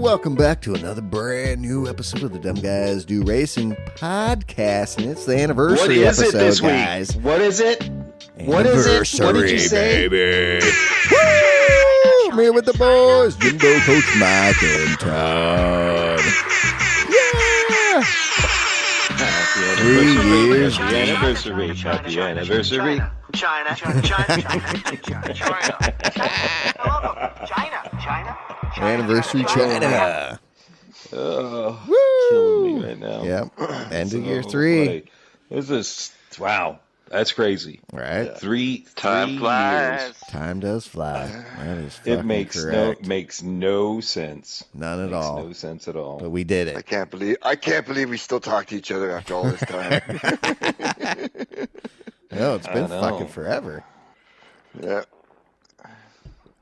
welcome back to another brand new episode of the Dumb Guys Do Racing podcast, and it's the anniversary episode, this guys. week? What is it? What is it? What did you say? Baby. Woo! I'm here with the boys, Jimbo, Coach Mike, and Todd. Yeah! Happy 3 years. Happy anniversary. Happy anniversary. China. Anniversary China. Oh, Woo! killing me right now. Yep. End of year So, 3. boy, this is wow. That's crazy. Right? Time flies. Time does fly. That is fucking It makes correct. no sense. None at Makes all. no sense at all. But we did I it. can't believe we still talk to each other after all this time. No, it's been I know. fucking forever. Yeah,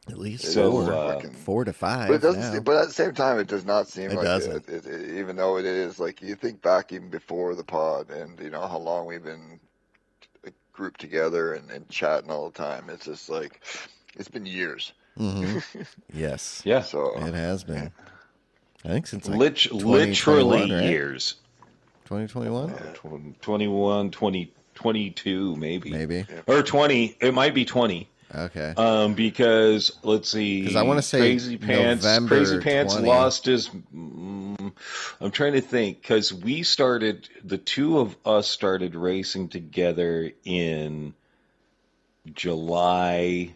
At least So, 4 to 5 but it doesn't. now. But at the same time, it does not seem It like doesn't. even though it is like you think back even before the pod, and you know how long we've been grouped together and chatting all the time. It's just like it's been years. hmm Yes, Yeah. So it has been. I think since like Literally 2021, right? years. 2021? 21, 20, 22 maybe. Maybe. Or 20. It might be 20. Okay. Because let's see. 'Cause I wanna say Crazy Pants. November Crazy Pants 20. lost his. I'm trying to think because the two of us started racing together in July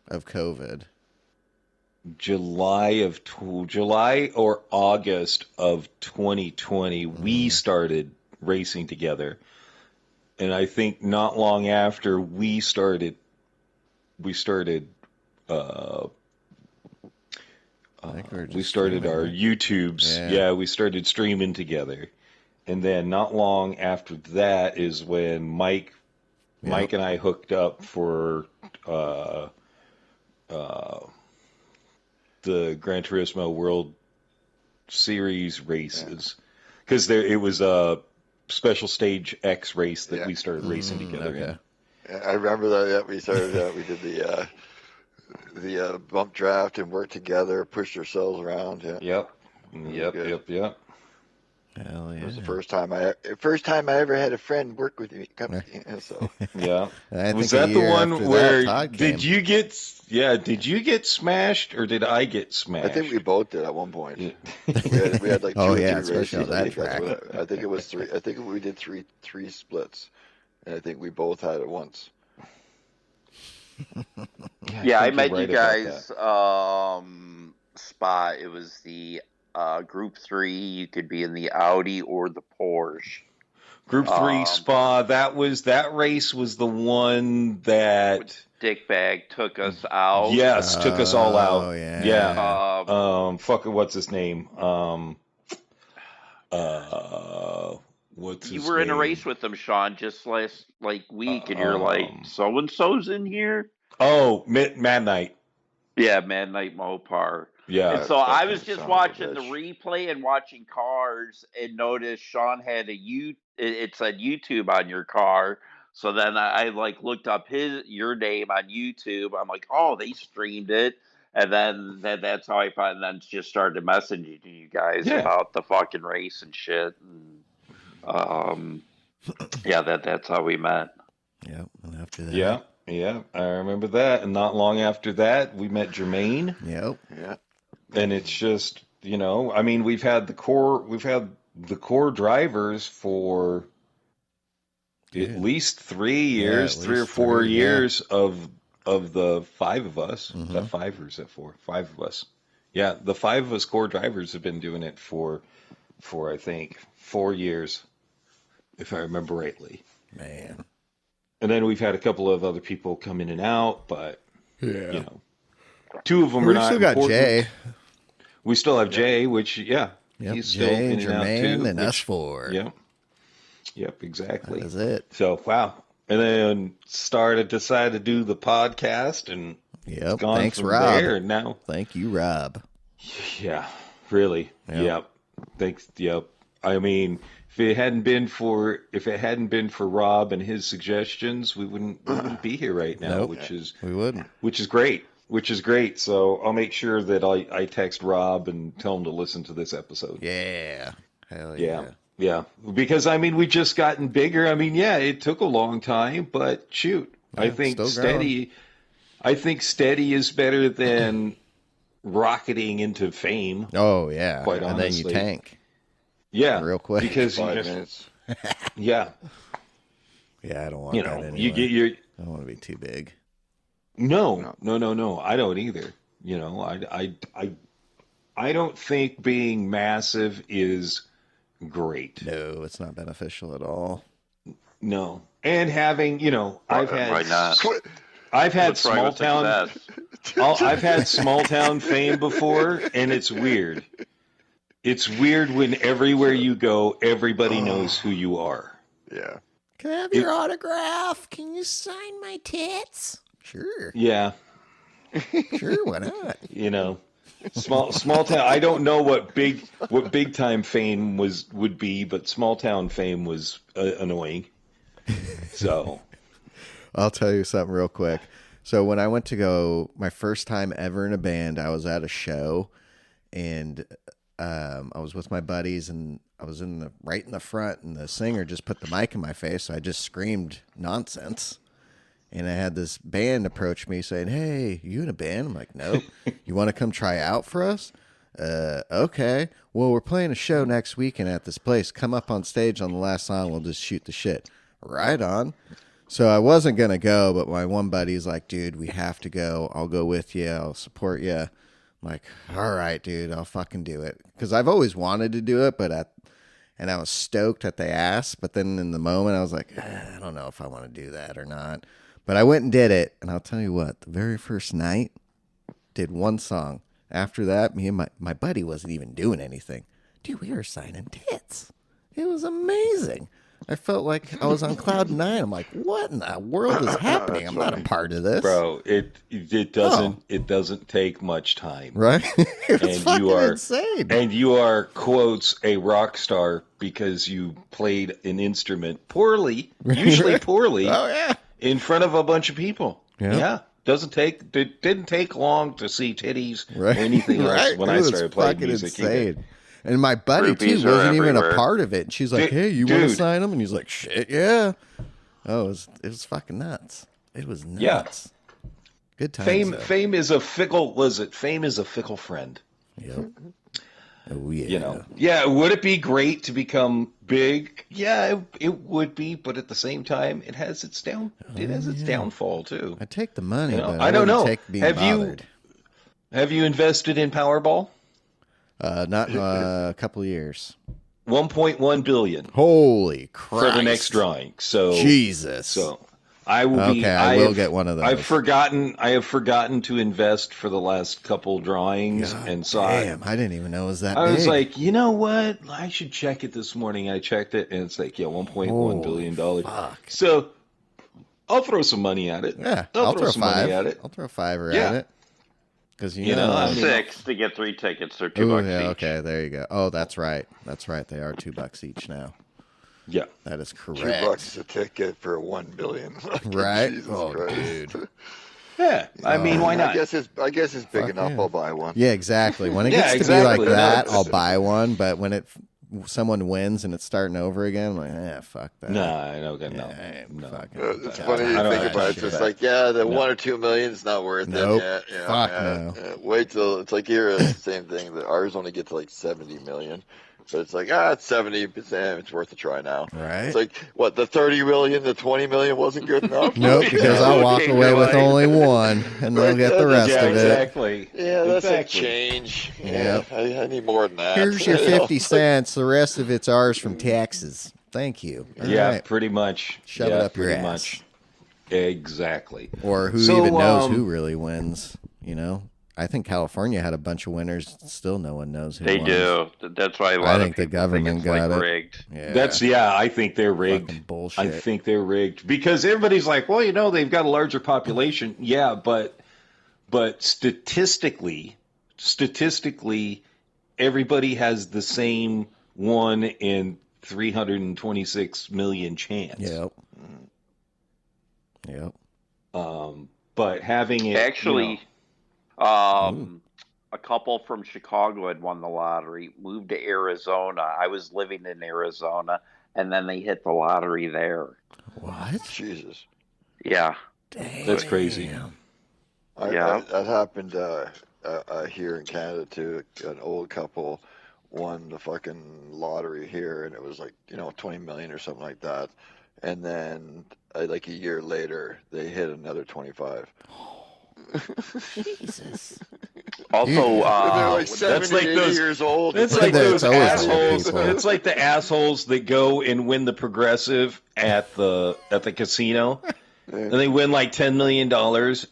Of COVID. July or August of 2020. We started racing together, and I think not long after we started I think we were just we started streaming, our right? YouTubes. Yeah. We started streaming together. And then not long after that is when Mike and I hooked up for the Gran Turismo World Series races. Because it was a special stage X race that we started racing together in. Okay. I remember that. Yeah, we started. We did the bump draft and worked together, pushed ourselves around. Yeah. Yep. Hell yeah. It was the first time I ever had a friend work with me. So Yeah. I Was think a that the year one after where that, Todd came. did you get smashed or did I get smashed? I think we both did at one point. We had like two Oh, or yeah, three especially on races. that I think that's track. what I think it was three. I think we did three splits, and I think we both had it once. Yeah, I think met you're you right about guys spot. It was the Group 3. You could be in the Audi or the Porsche. Group 3 Spa, that race was the one that Dickbag took us out. yes, took us all out. Oh, yeah. Yeah. What's his name? What's his You were in a name? race with them, Sean, just last week, and you're like, so and so's in here. Oh, Mad Night. Yeah, Midnight Mopar. Yeah. And so I was just son of a watching the bitch. replay and watching cars, and noticed Sean had it said YouTube on your car. So then I looked up your name on YouTube. I'm like, oh, they streamed it. And then that's how I found, and then just started messaging you guys about the fucking race and shit. And, that's how we met. Yep. And after that. Yeah, I remember that. And not long after that, we met Jermaine. Yep. Yeah. And it's just, I mean, we've had the core drivers for at least 3 years, at 3 or least 4 3, years of the 5 of us. Mm-hmm. Is that 5 or is that 4? 5 of us. Yeah, the 5 of us core drivers have been doing it for I think 4 years, if I remember rightly. Man. And then we've had a couple of other people come in and out, but Yeah. 2 of them We are not still got important. Jay. We still have Jay, which Yep. he's still Jay, in and out Jermaine, too. and us 4. Yep, exactly. That's it. So wow, and then decided to do the podcast, and Yep. gone Thanks, from Rob. there. And now, Thank you, Rob. yeah, really, Yep. Thanks. Yep. I mean, if it hadn't been for Rob and his suggestions, we wouldn't be here right now, Nope. which is We wouldn't. great. which is great. So I'll make sure that I text Rob and tell him to listen to this episode. Yeah. Hell Yeah. yeah. Yeah. Because, I mean, we've just gotten bigger. I mean, yeah, it took a long time, but shoot, Yeah, I think still growing. steady is better than rocketing into fame, Oh, yeah. quite And then you honestly. tank Yeah. real quick. Because you 5 just, minutes. yeah, Yeah, I don't want you that know, anyway. you get your, I don't want to be too big. no, I don't either. You know, I don't think being massive is great. No, it's not beneficial at all. No. And having, you know, Why not? I've had What's wrong small with the town success? I've had small town fame before, and it's weird. It's weird when everywhere you go, everybody knows who you are. Yeah. Can I have your autograph? Can you sign my tits? Sure. Yeah, Sure, why not? you know, small town. I don't know what big time fame would be, but small town fame was annoying. So, I'll tell you something real quick. So when I went to go, my first time ever in a band, I was at a show, and I was with my buddies, and I was right in the front, and the singer just put the mic in my face, so I just screamed nonsense. And I had this band approach me saying, "Hey, you in a band?" I'm like, "Nope." "You want to come try out for us?" Okay. "Well, we're playing a show next weekend at this place. Come up on stage on the last song. We'll just shoot the shit." Right on. So I wasn't going to go, but my one buddy's like, "Dude, we have to go. I'll go with you. I'll support you." I'm like, "All right, dude, I'll fucking do it." Because I've always wanted to do it, and I was stoked that they asked. But then in the moment, I was like, I don't know if I want to do that or not. But I went and did it. And I'll tell you what, the very first night, did one song. After that, me and my buddy wasn't even doing anything. Dude, we were signing tits. It was amazing. I felt like I was on cloud 9. I'm like, what in the world is happening? I'm not a part of this. bro, it doesn't take much time, Right? It was and fucking you are insane. and you are quotes a rock star because you played an instrument poorly, usually poorly, Oh, yeah. in front of a bunch of people. Yeah. It didn't take long to see titties Right. or anything else Right. when It I was started playing fucking music. insane. And my buddy, too, Groupies are wasn't even a everywhere. part of it. And she's like, Dude, "Hey, you want to dude. sign him?" And he's like, "Shit, yeah." Oh, it was fucking nuts. It was nuts. Good times. Fame though. fame is a fickle friend. Yep. Oh, yeah. You know. Yeah, would it be great to become big? Yeah, it would be, but at the same time it has its downfall too. I take the money, You know, but I don't wouldn't know. take being Have you- bothered. Have you invested in Powerball? Not in a couple of years. 1.1 billion Holy Christ. for the next drawing. So Jesus. So I will be. Okay, I will get one of those. I have forgotten to invest for the last couple drawings, God and so damn, I didn't even know it was that I big. was like, you know what? I should check it this morning. I checked it, and it's like, yeah, $1.1 billion. fuck. So I'll throw some money at it. Yeah, I'll throw $5. some money at it. I'll throw $5 Yeah. at it. Because You know, I mean- 6 to get 3 tickets. They're $2 Ooh, each. yeah, okay, there you go. Oh, that's right. That's right. They are $2 each now. Yeah. That is correct. $2 a ticket for 1 billion. Right? Jesus Oh, Christ. dude. Yeah. I mean, why not? I guess it's big Fuck enough. yeah. I'll buy one. Yeah, exactly. When it Yeah, gets to exactly. be like that, No, I'll buy one. But when someone wins and it's starting over again, I'm like, fuck that. Nah, no. Yeah, No. fucking- It's God, funny I you don't think have about it. to It's do just that. like, yeah, the No. 1 or 2 million's not worth Nope. it. Yeah, Fuck yeah, no. yeah. Wait till it's like here, it's the same thing. Ours only gets to like 70 million. But it's like, it's 70%. It's worth a try now. Right? It's like, what, the 30 million, the 20 million wasn't good enough? Nope, because I'll walk away with only one, and they'll get the rest Yeah, of it. exactly. Yeah, that's exactly. a change. Yep. Yeah, I need more than that. Here's your You know? 50 cents. The rest of it's ours from taxes. Thank you. All Yeah, right. pretty much. Shove it Yeah, up your pretty ass. much. Exactly. Or who So, even knows who really wins, you know? I think California had a bunch of winners. Still no one knows who They won. do. That's why a lot think of the people government think it's got like it. rigged. Yeah. I think they're rigged. Fucking bullshit. I think they're rigged because everybody's like, well, you know, they've got a larger population. Yeah, but statistically, everybody has the same 1 in 326 million chance. Yep. Yep. But having it Actually, A couple from Chicago had won the lottery, moved to Arizona. I was living in Arizona, and then they hit the lottery there. What? Jesus. Yeah. Damn. That's crazy. Yeah. That happened here in Canada too. An old couple won the fucking lottery here, and it was like 20 million or something like that. And then like a year later, they hit another 25. Jesus. Also, they're like 70, that's like 80 those years old. It's like like there's those always old assholes. people. It's like the assholes that go and win the progressive at the casino, and they win like $10 million,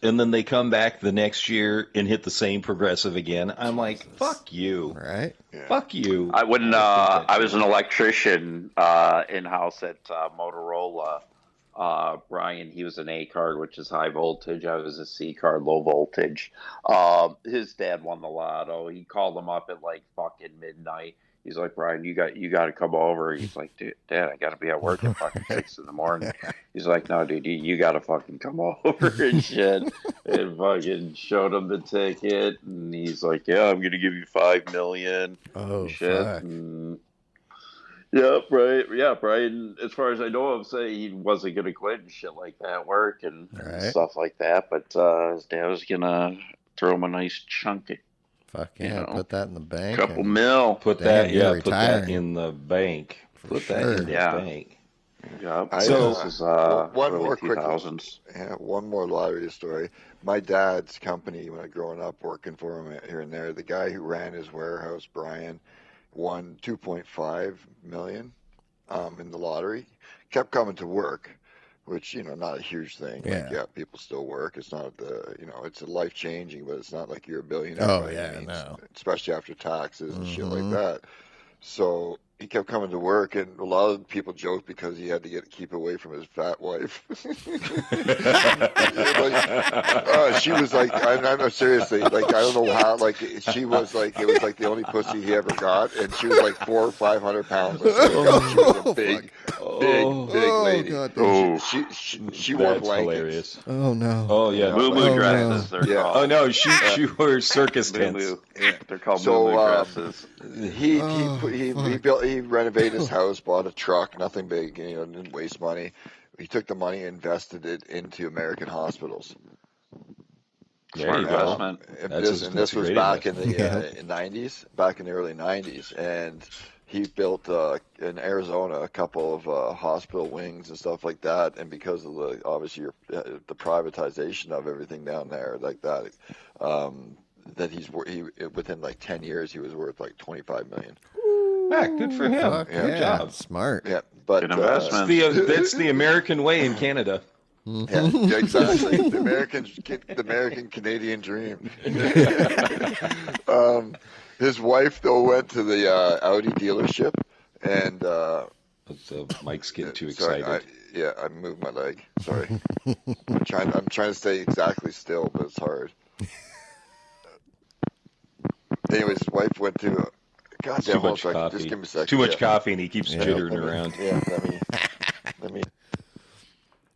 and then they come back the next year and hit the same progressive again. I'm like, fuck you, Right? fuck you. I was an electrician in house at Motorola. Brian, he was an A card, which is high voltage. I was a C card, low voltage. His dad won the lotto. He called him up at like fucking midnight. He's like, Brian, you got to come over. He's like, dude, Dad, I got to be at work at fucking 6 a.m. He's like, no, dude, you got to fucking come over and shit. And fucking showed him the ticket, and he's like, yeah, I'm gonna give you $5 million. Oh, Shit. fuck. Yeah, right. Yeah, Brian, as far as I know him, say he wasn't going to quit and shit like that, work and stuff like that. But his dad was going to throw him a nice chunk of, Fuck yeah, put that in the bank. couple mil. Put Damn, you're put that retiring. in the bank. Put that in the bank. Yeah. So, this is one early more quick 2000s. one more lottery story. My dad's company, when I growing up working for him here and there, the guy who ran his warehouse, Brian, won 2.5 million in the lottery. Kept coming to work, which not a huge thing. Yeah. Like, people still work. It's not it's life changing, but it's not like you're a billionaire. Oh, by any yeah, means, no. especially after taxes and shit like that. So he kept coming to work, and a lot of people joked because he had to keep away from his fat wife. She was like, I'm seriously, like, I don't know how, like, she was like, it was like the only pussy he ever got, and she was like 400 or 500 pounds. Like, she was a big lady. God, she wore that's blankets. hilarious. Oh, no. Oh yeah, Moo-moo dresses, no. they're called. Oh no, she wore circus tents. Moo-moo. They're called So, moo-moo dresses. He renovated his house, bought a truck, nothing big, didn't waste money. He took the money and invested it into American hospitals. There you go. Investment. This was back in the 90s, back in the early 90s, and he built in Arizona a couple of hospital wings and stuff like that. And because of the privatization of everything down there like that, that he within like 10 years he was worth like 25 million. Good for him. Fuck Good job. Smart. Yeah, but Good investment. That's the American way in Canada. Yeah, exactly. The American Canadian dream. His wife though went to the Audi dealership, and Mike's getting too sorry, excited. I moved my leg. Sorry. I'm trying to stay exactly still, but it's hard. Anyways, his wife went to. God damn, Too much just coffee. give me a second. Too much coffee, and he keeps jittering around. Yeah, let me.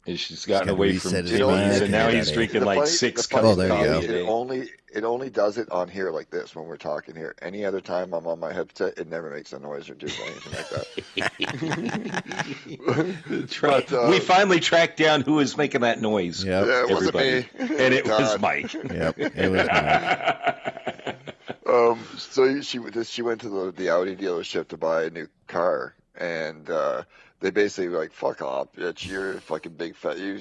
And she's gotten gotta away from reset his Jimmy's, mind. and now he's The drinking like 6 cups Oh, of there you coffee go. a day. It only does it on here like this when we're talking here. Any other time I'm on my headset, it never makes a noise or does anything like that. We finally tracked down who was making that noise. Yep. Yeah, it wasn't Everybody. me. And it God. was Mike. Yep. It was Mike. So she went to the Audi dealership to buy a new car, and they basically were like, "Fuck off, bitch! You're a fucking big fat. You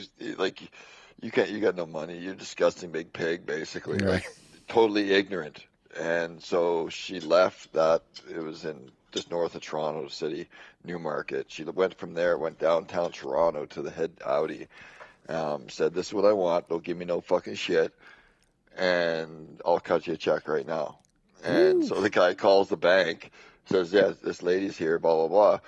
got no money. You're a disgusting big pig, basically, like totally ignorant." And so she left that. It was in just north of Toronto City, Newmarket. She went from there, went downtown Toronto to the head Audi. Said, "This is what I want. Don't give me no fucking shit, and I'll cut you a check right now." And so the guy calls the bank, says, "Yeah, this lady's here, blah, blah, blah.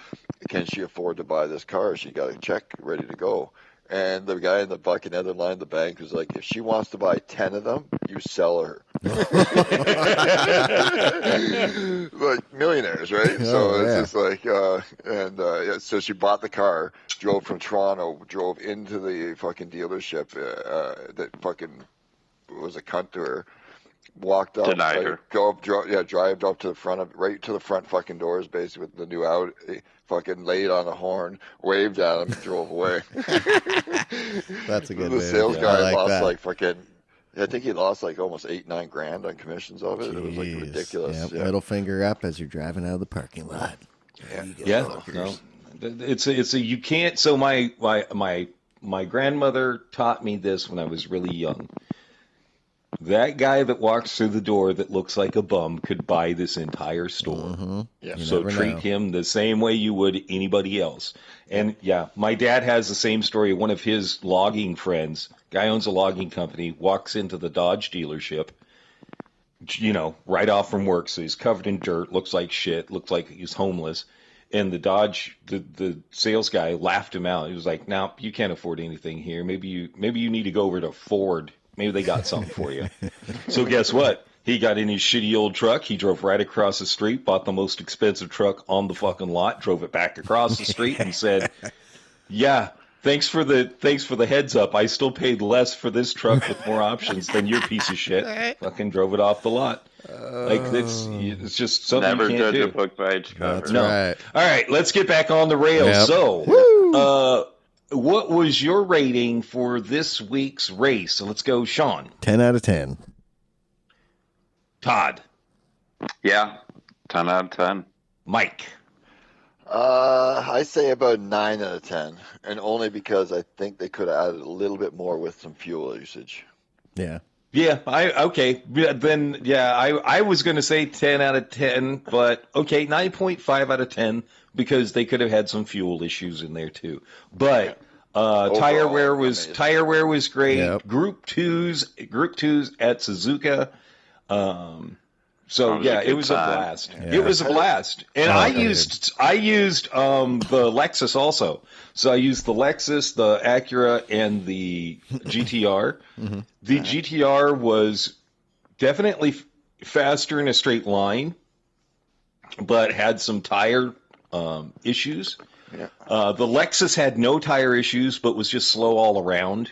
Can she afford to buy this car? She got a check ready to go." And the guy in the fucking other line of the bank was like, "If she wants to buy 10 of them, you sell her." Like millionaires, right? So it's just like, so she bought the car, drove from Toronto, drove into the fucking dealership that fucking was a cunt to her. walked up, Denied like, her. drive up to the front right to the front fucking doors, basically with the new Audi. Fucking laid on the horn, waved at him, and drove away. That's a good The move. sales I guy like lost that. like fucking. I think he lost like almost 8-9 grand on commissions of it. It was like Jeez. ridiculous. Yep. Yeah. Middle finger up as you're driving out of the parking lot. There you go, Yeah, fuckers. no, it's a you can't. So my grandmother taught me this when I was really young. That guy that walks through the door that looks like a bum could buy this entire store. Mm-hmm. Yeah. You So never treat know. him the same way you would anybody else. And yeah, my dad has the same story. One of his logging friends, guy owns a logging company, walks into the Dodge dealership, right off from work. So he's covered in dirt, looks like shit, looks like he's homeless. And the sales guy laughed him out. He was like, "No, you can't afford anything here. Maybe you need to go over to Ford. Maybe they got something for you." So guess what? He got in his shitty old truck. He drove right across the street, bought the most expensive truck on the fucking lot, drove it back across the street, and said, "Yeah, thanks for the heads up. I still paid less for this truck with more options than your piece of shit." Fucking drove it off the lot. Like it's just something Never you can't judge do. a book by its cover. That's No. right. All right, let's get back on the rails. Yep. So, what was your rating for this week's race? So let's go, Sean. 10 out of 10. Todd. Yeah, 10 out of 10. Mike. I say about 9 out of 10, and only because I think they could have added a little bit more with some fuel usage. Yeah. Yeah, okay. Then, I was going to say 10 out of 10, but okay, 9.5 out of 10 because they could have had some fuel issues in there too. But tire wear was great. Yep. Group twos at Suzuka. So That was yeah, a good it was a time. blast. Yeah. It was a blast, and Oh, I good. used the Lexus also. So I used the Lexus, the Acura, and the GTR. Mm-hmm. The GTR was definitely faster in a straight line, but had some tire issues. Yeah. The Lexus had no tire issues, but was just slow all around.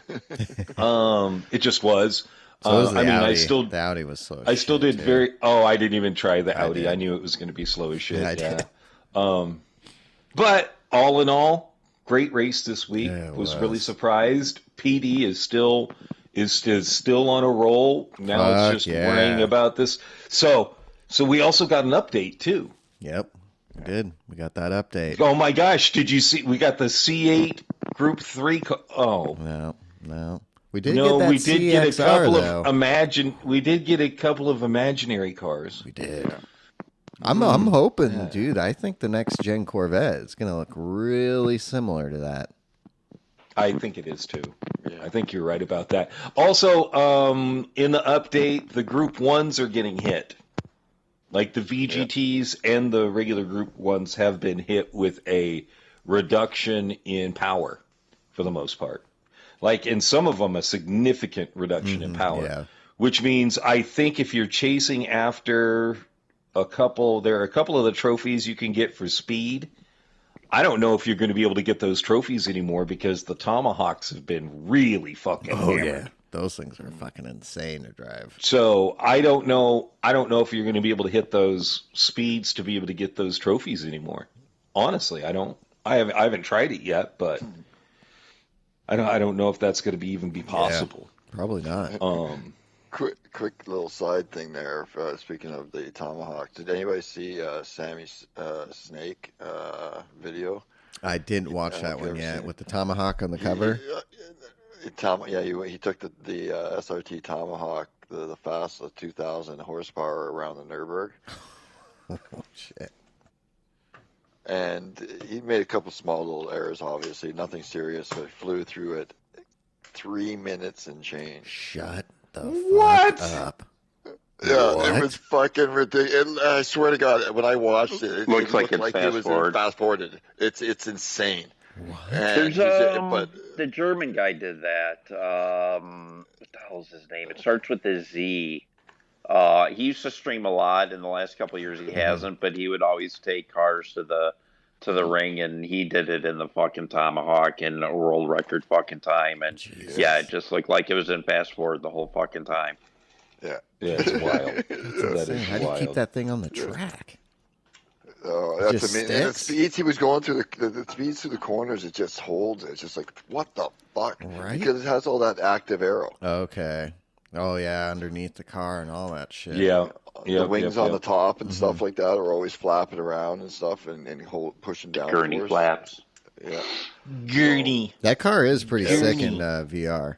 It just was. So was the Audi. The Audi was slow. I still did too. I didn't even try the Audi. did. I knew it was going to be slow as shit. Yeah, I Yeah. did. But all in all, great race this week. Yeah, it was was. really surprised. PD is still on a roll. Now Fuck it's just yeah. worrying about this. So we also got an update too. Yep. We did. We got that update. Oh my gosh, did you see we got the C8 Group 3 No. We did No, get that we did get a CXR, couple though. we did get a couple of imaginary cars. We did. I'm hoping, dude. I think the next gen Corvette is going to look really similar to that. I think it is too. Yeah. I think you're right about that. Also, in the update, the Group 1s are getting hit. Like the VGTs and the regular Group 1s have been hit with a reduction in power for the most part. Like in some of them, a significant reduction in power. yeah. Which means I think if you're chasing after there are a couple of the trophies you can get for speed. I don't know if you're going to be able to get those trophies anymore because the Tomahawks have been really fucking hammered. Those things are fucking insane to drive. So I don't know if you're going to be able to hit those speeds to be able to get those trophies anymore. Honestly, I haven't tried it yet, but I don't know if that's going to even be possible. Probably not. Quick little side thing there. Speaking of the Tomahawk, did anybody see Sammy's Snake video? I didn't watch that have you one ever yet seen- with the Tomahawk on the cover. He took the SRT Tomahawk, the fast 2,000 horsepower around the Nürburgring, Oh, shit. and he made a couple small little errors. Obviously, nothing serious, but flew through it 3 minutes and change. Shut the What? fuck up. Yeah, What? it was fucking ridiculous. I swear to God, when I watched it, it Looks like looked it's it was fast-forward. fast forwarded. It's insane. What? And There's the German guy did that. What the hell's his name? It starts with a Z. He used to stream a lot. In the last couple of years, he hasn't, but he would always take cars to the ring, and he did it in the fucking Tomahawk in a world record fucking time. And Jesus. yeah, it just looked like it was in fast forward the whole fucking time. Yeah. Yeah, it's wild. That is How do you keep wild. that thing on the track? Oh, It that's just amazing. And the sticks? speeds he was going through the speeds through the corners, it just holds. It's just like, what the fuck? Right? Because it has all that active aero. Okay. Oh yeah, underneath the car and all that shit. Yeah. The wings on the top and Mm-hmm. stuff like that are always flapping around and stuff and pushing down. Gurney flaps. Yeah. Gurney. That car is pretty Yeah. sick in VR.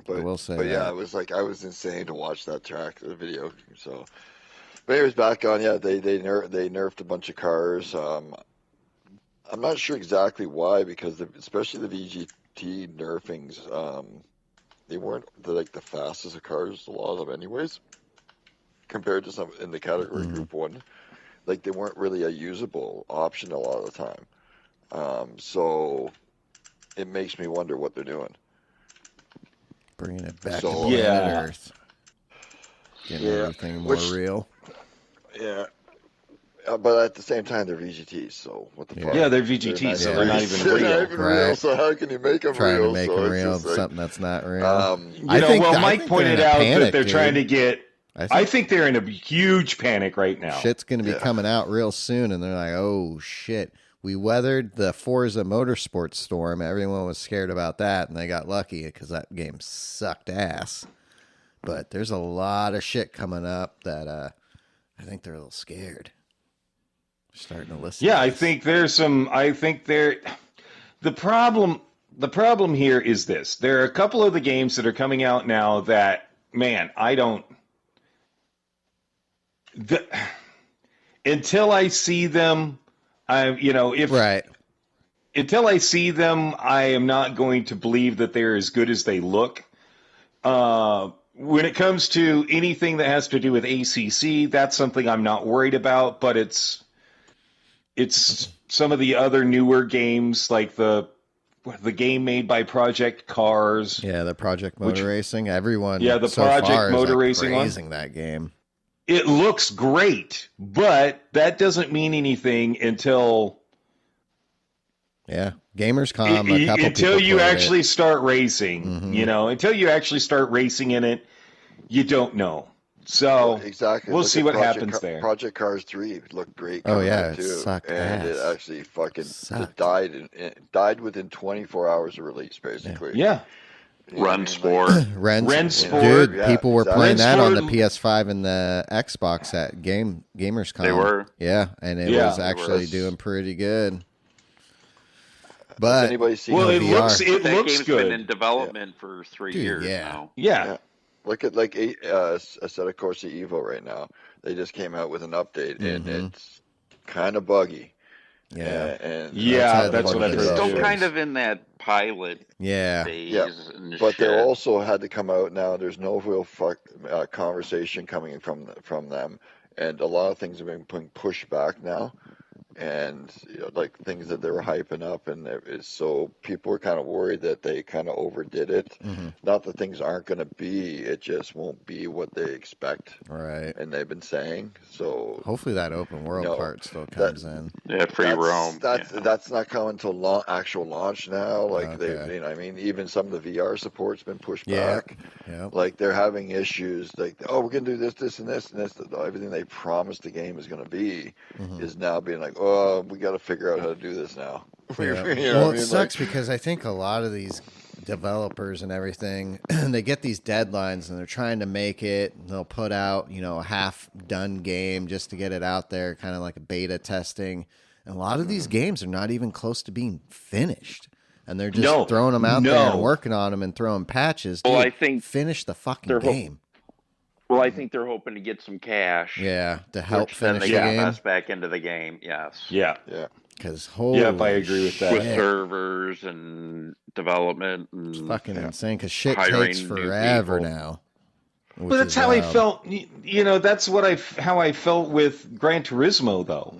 I will say But yeah, that. it was like I was insane to watch that track, the video. So, but anyways, back on. Yeah, they nerfed a bunch of cars. I'm not sure exactly why, because especially the VGT nerfings, they weren't the fastest of cars, a lot of them, anyways, compared to some in the category Group 1. Like they weren't really a usable option a lot of the time. So it makes me wonder what they're doing. Bringing it back So- to planet Yeah. Earth. Getting Yeah. everything more real. Yeah. But at the same time, they're VGTs, so what the fuck? Yeah, they're VGTs, so they're not even They're real. not even real, Right. so how can you make them Trying real? to make So them it's real, just like, something that's not real. I Mike they're pointed in a out that panic, they're dude. trying to get. I think they're in a huge panic right now. Shit's going to be Yeah. coming out real soon, and they're like, oh, shit. We weathered the Forza Motorsports storm. Everyone was scared about that, and they got lucky because that game sucked ass. But there's a lot of shit coming up that I think they're a little scared. Starting to listen. Yeah, to I this. think there's some. I think there. The problem here is this: there are a couple of the games that are coming out now that, man, I don't. Until I see them, Right. until I see them, I am not going to believe that they're as good as they look. When it comes to anything that has to do with ACC, that's something I'm not worried about. But it's some of the other newer games, like the game made by Project Cars. Yeah, the Project Motor Racing. Everyone Yeah, the so Project far Motor is like Racing one. praising that game. It looks great, but that doesn't mean anything until Yeah, Gamers.com. A couple until people you played actually it. start racing. Mhm. Until you actually start racing in it, you don't know. So exactly. we'll Look see at what Project happens there. Project Cars 3 looked great. Oh, coming yeah, out, it too. sucked and it ass. actually fucking Sucked. it died within 24 hours of release, basically. Yeah. You know what I Run mean? Sport. Rensport. Dude, Yeah, people were exactly. playing that on the Rensport- PS5 and the Xbox at Gamers.com. They were. Yeah, and it Yeah, was they were. actually doing pretty good. Has But anybody seen Well, it VR. looks That looks game's been in good. development for 3 Dude, years yeah. now. Yeah. Yeah. Look at Assetto Corsa Evo right now. They just came out with an update, and Mhm. it's kind of buggy. Yeah, And Yeah, That's that's what I've It's heard. Still too. kind of in that pilot yeah. phase. Yeah, And but shit. they also had to come out now. There's no real conversation coming from them, and a lot of things have been pushed back now. And like things that they were hyping up, and so people are kind of worried that they kind of overdid it. Mhm. Not that things aren't going to be; it just won't be what they expect, Right. and they've been saying. So Hopefully that open world No, part still comes in. Yeah, free roam. That's not coming until actual launch now. Like Okay. I mean, even some of the VR support's been pushed Yeah. back. Yeah. Like they're having issues. Like, oh, we're gonna do this, this, and this, and this. Everything they promised the game is gonna be Mhm. is now being like, oh, we got to figure out how to do this now. Yeah. You know what Well, I it mean? sucks because I think a lot of these developers and everything, they get these deadlines and they're trying to make it. And they'll put out, a half-done game just to get it out there, kind of like a beta testing. And a lot of these games are not even close to being finished. And they're just throwing them out there and working on them and throwing patches. Dude, Well, I think finish the fucking they're game. Well, I think they're hoping to get some cash. Yeah, to help Which then finish they the can game. invest back into the game. Yes. Yeah. Yeah. Because Yep, I agree with that. With servers and development and It's fucking insane because shit hiring takes new forever people. now. But that's how I felt. That's how I felt with Gran Turismo, though.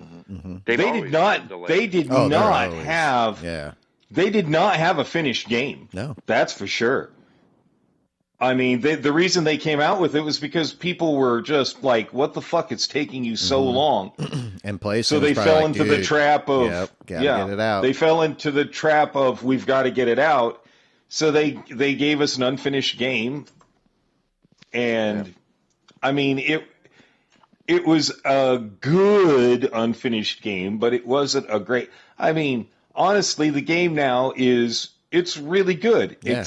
They've They always did not. been delayed. They did Oh, they're not always- have. Yeah. They did not have a finished game. No. That's for sure. I mean, the reason they came out with it was because people were just like, "What the fuck? It's taking you so long." And PlayStation. So they fell into the trap of, Yep, gotta get it out. They fell into the trap of, we've got to get it out. So they gave us an unfinished game, and I mean, it was a good unfinished game, but it wasn't a great. I mean, honestly, the game now it's really good, Yeah.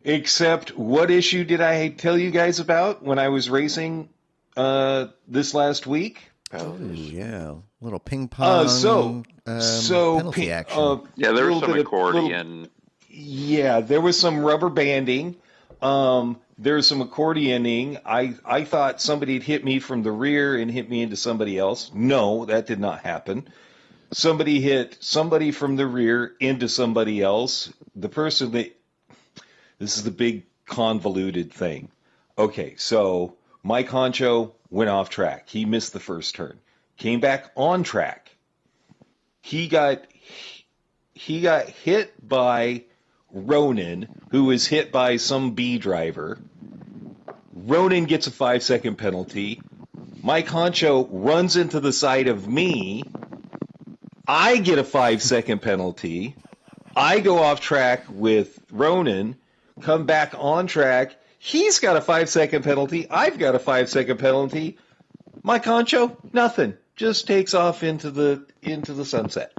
except what issue did I tell you guys about when I was racing this last week? Oh, yeah. Little ping pong So penalty action. Yeah, there was little some bit of- accordion. Yeah, there was some rubber banding. There was some accordioning. I thought somebody had hit me from the rear and hit me into somebody else. No, that did not happen. Somebody hit somebody from the rear into somebody else. This is the big convoluted thing. Okay, so Mike Honcho went off track. He missed the first turn. Came back on track. He got hit by Ronan, who was hit by some B driver. Ronan gets a 5-second penalty. Mike Honcho runs into the side of me. I get a 5-second penalty. I go off track with Ronan, come back on track. He's got a 5-second penalty. I've got a 5-second penalty. Mike Honcho, nothing. Just takes off into the sunset.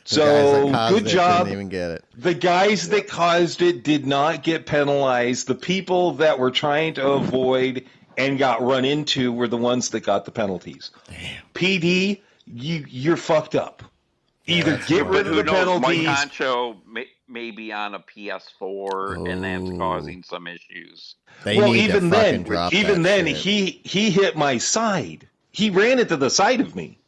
So good job. Didn't even get it. The guys that caused it did not get penalized. The people that were trying to avoid and got run into were the ones that got the penalties. Damn. PD, you're fucked up. Either get rid of the penalties. Mike Honcho may be on a PS4, and that's causing some issues. Even then, he hit my side. He ran into the side of me.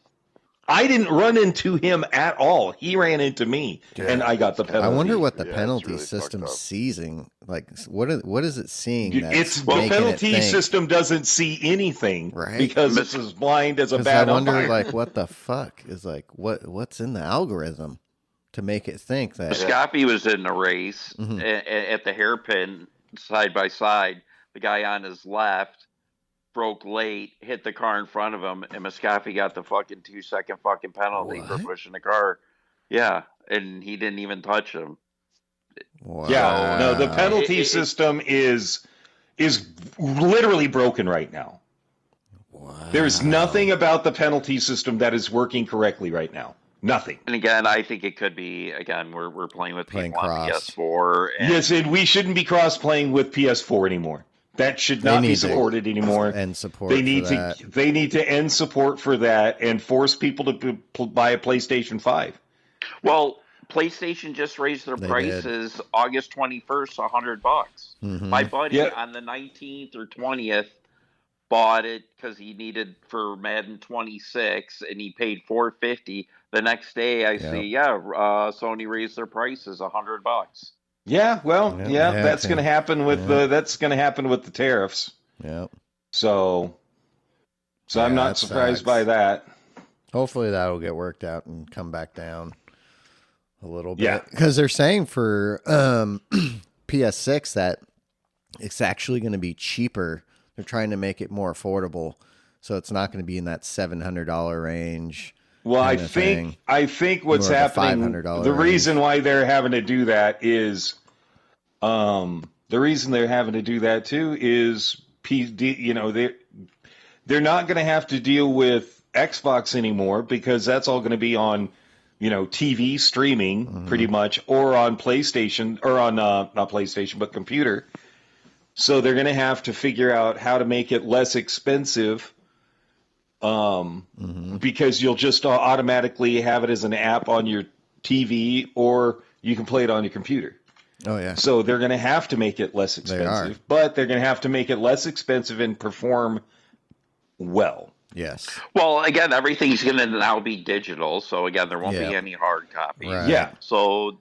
I didn't run into him at all. He ran into me, and I got the penalty. I wonder what the penalty system's seizing. Like, what is it seeing? The penalty system doesn't see anything, right? Because it's as blind as a bad umpire. I wonder, like, what the fuck is like what's in the algorithm to make it think that. Muscapi was in the race at the hairpin side by side. The guy on his left broke late, hit the car in front of him, and Muscapi got the fucking 2-second fucking penalty for pushing the car. Yeah, and he didn't even touch him. Wow. Yeah, no, the penalty system is literally broken right now. Wow. There's nothing about the penalty system that is working correctly right now. Nothing. And again, I think it could be, we're playing with people on PS4. Yes, and we shouldn't be cross-playing with PS4 anymore. That should not be supported anymore. End support. They need to end support for that and force people to buy a PlayStation 5. Well, PlayStation just raised their prices August 21st, $100. Mm-hmm. My buddy on the 19th or 20th bought it because he needed for Madden 26, and he paid $450. The next day, I see, Sony raised their prices $100. Yeah, well, that's going to happen with the tariffs. Yeah. So I'm not surprised by that. Hopefully that'll get worked out and come back down a little bit. Yeah. Because they're saying for PS6 that it's actually going to be cheaper. They're trying to make it more affordable, so it's not going to be in that $700 range. Well, I think what's happening, the reason why they're having to do that is, they're not going to have to deal with Xbox anymore because that's all going to be on, TV streaming pretty much, or on PlayStation, or on, not PlayStation, but computer. So they're going to have to figure out how to make it less expensive. Because you'll just automatically have it as an app on your TV, or you can play it on your computer. Oh, yeah. So they're going to have to make it less expensive, but they're going to have to make it less expensive and perform well. Yes. Well, again, everything's going to now be digital. So, again, there won't be any hard copies. Right. Yeah. So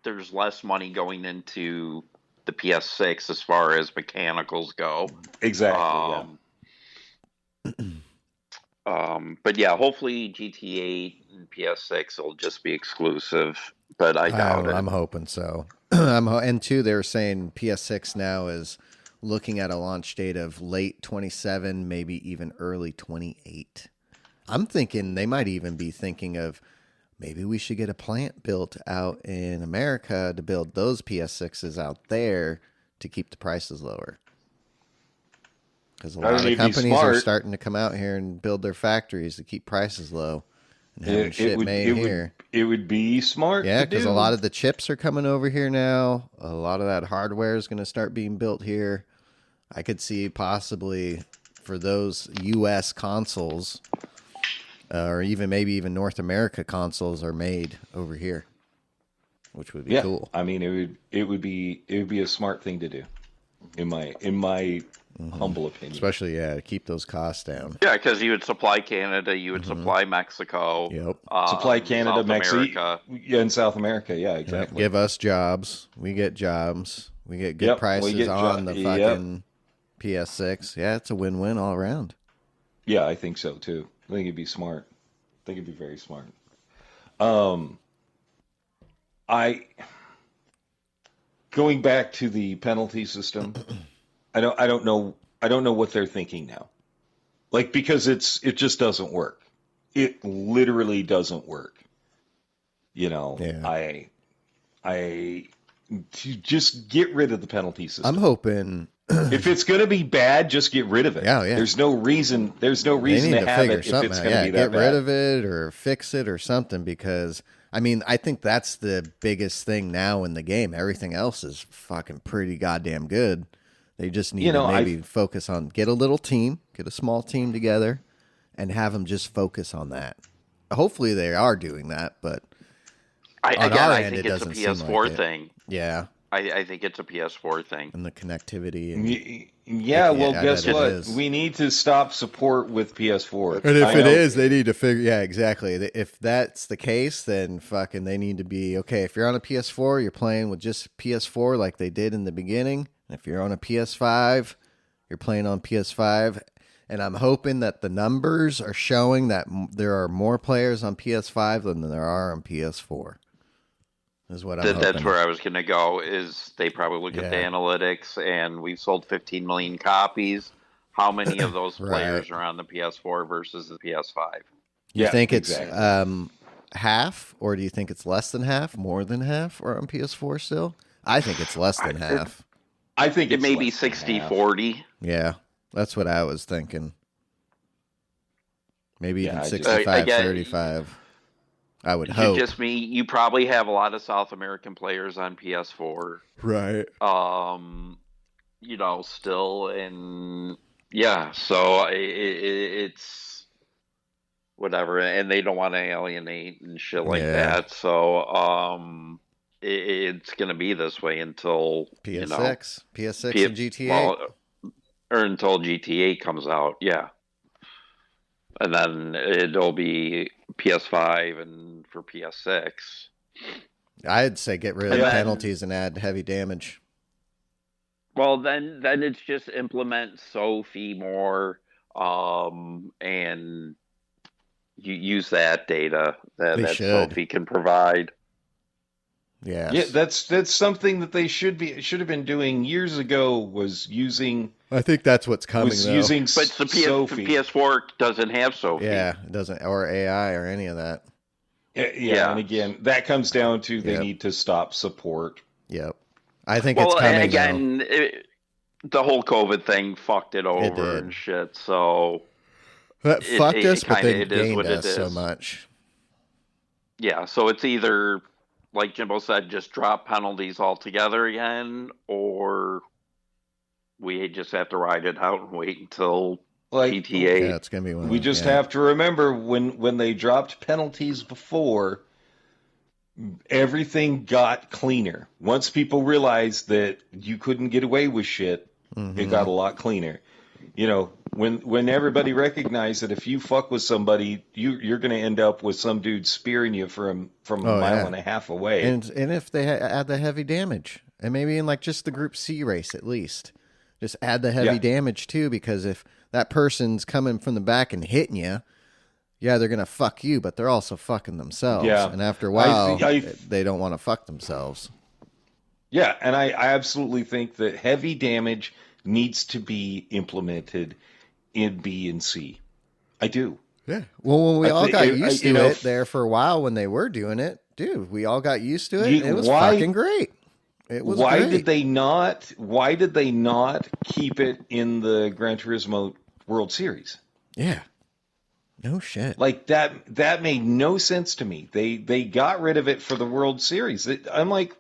there's less money going into the PS6 as far as mechanicals go. Exactly, but yeah, hopefully GTA and PS6 will just be exclusive, but I doubt it. I'm hoping so. And two, they were saying PS6 now is looking at a launch date of late 27, maybe even early 28. I'm thinking they might even be thinking of maybe we should get a plant built out in America to build those PS6s out there to keep the prices lower. Because a lot of it'd be companies are smart. starting to come out here and build their factories to keep prices low and having shit made here. It would be smart. Yeah, to because do. a lot of the chips are coming over here now. A lot of that hardware is going to start being built here. I could see possibly for those U.S. consoles, or maybe even North America consoles, are made over here, which would be cool. I mean, it would be a smart thing to do, in my humble opinion. Especially, to keep those costs down. Yeah, because you would supply Canada, you would supply Mexico. Yep. Supply Canada, South Mexico, and South America. Yeah, exactly. Give us jobs. We get jobs. We get good prices on the fucking PS6. Yeah, it's a win-win all around. Yeah, I think so too. I think it'd be smart. I think it'd be very smart. Going back to the penalty system, I don't know what they're thinking now. Like, because it just doesn't work. It literally doesn't work. You know, I to just get rid of the penalty system. I'm hoping if it's going to be bad, just get rid of it. Yeah. There's no reason to have it if it's going to be that get bad. rid of it or fix it or something, because I mean, I think that's the biggest thing now in the game. Everything else is fucking pretty goddamn good. They just need to maybe focus on, get a small team together and have them just focus on that. Hopefully they are doing that, but I think it's a PS4 thing. Yeah. I think it's a PS4 thing. And the connectivity. And guess what? We need to stop support with PS4. And if it is, they need to figure... Yeah, exactly. If that's the case, then fucking they need to be... Okay, if you're on a PS4, you're playing with just PS4 like they did in the beginning. If you're on a PS5, you're playing on PS5. And I'm hoping that the numbers are showing that there are more players on PS5 than there are on PS4. Is what I'm hoping. That's where I was going to go, is they probably look at the analytics, and we've sold 15 million copies. How many of those players are on the PS4 versus the PS5? You think it's half, or do you think it's less than half, more than half, or on PS4 still? I think it's less than half. I think it may be 60-40. Yeah, that's what I was thinking. Maybe even 65-35. I would hope. Just me. You probably have a lot of South American players on PS4, right? Still, and so it's whatever, and they don't want to alienate and shit like that. So, it's going to be this way until PS6 and GTA, or until GTA comes out. Yeah. And then it'll be PS5 and for PS6. I'd say get rid of the penalties and add heavy damage. Well, then it's just implement Sophie more, and you use that data that Sophie can provide. Yeah, that's something that they should have been doing years ago. Was using. I think that's what's coming. But the PS4 doesn't have Sophie. Yeah, it doesn't, or AI or any of that. Yeah, and again, that comes down to they need to stop support. Yep, I think it's coming. And again, the whole COVID thing fucked it over and shit. So that fucked us, but then gained us so much. Yeah, so it's either, like Jimbo said, just drop penalties altogether again, or we just have to ride it out and wait until GTA. Yeah, it's gonna be one. We just have to remember when they dropped penalties before, everything got cleaner. Once people realized that you couldn't get away with shit, it got a lot cleaner. When everybody recognized that if you fuck with somebody, you're going to end up with some dude spearing you from a mile and a half away. And if they add the heavy damage, and maybe in like just the Group C race at least, just add the heavy damage too, because if that person's coming from the back and hitting you, they're going to fuck you, but they're also fucking themselves. Yeah. And after a while, they don't want to fuck themselves. Yeah, and I absolutely think that heavy damage needs to be implemented in B and C. I do. Yeah. Well, when we all got used to it there for a while when they were doing it, dude, we all got used to it. And it was fucking great. It was Why great. did they not? Why did they not keep it in the Gran Turismo World Series? Yeah. No shit. Like that made no sense to me. They got rid of it for the World Series. I'm like,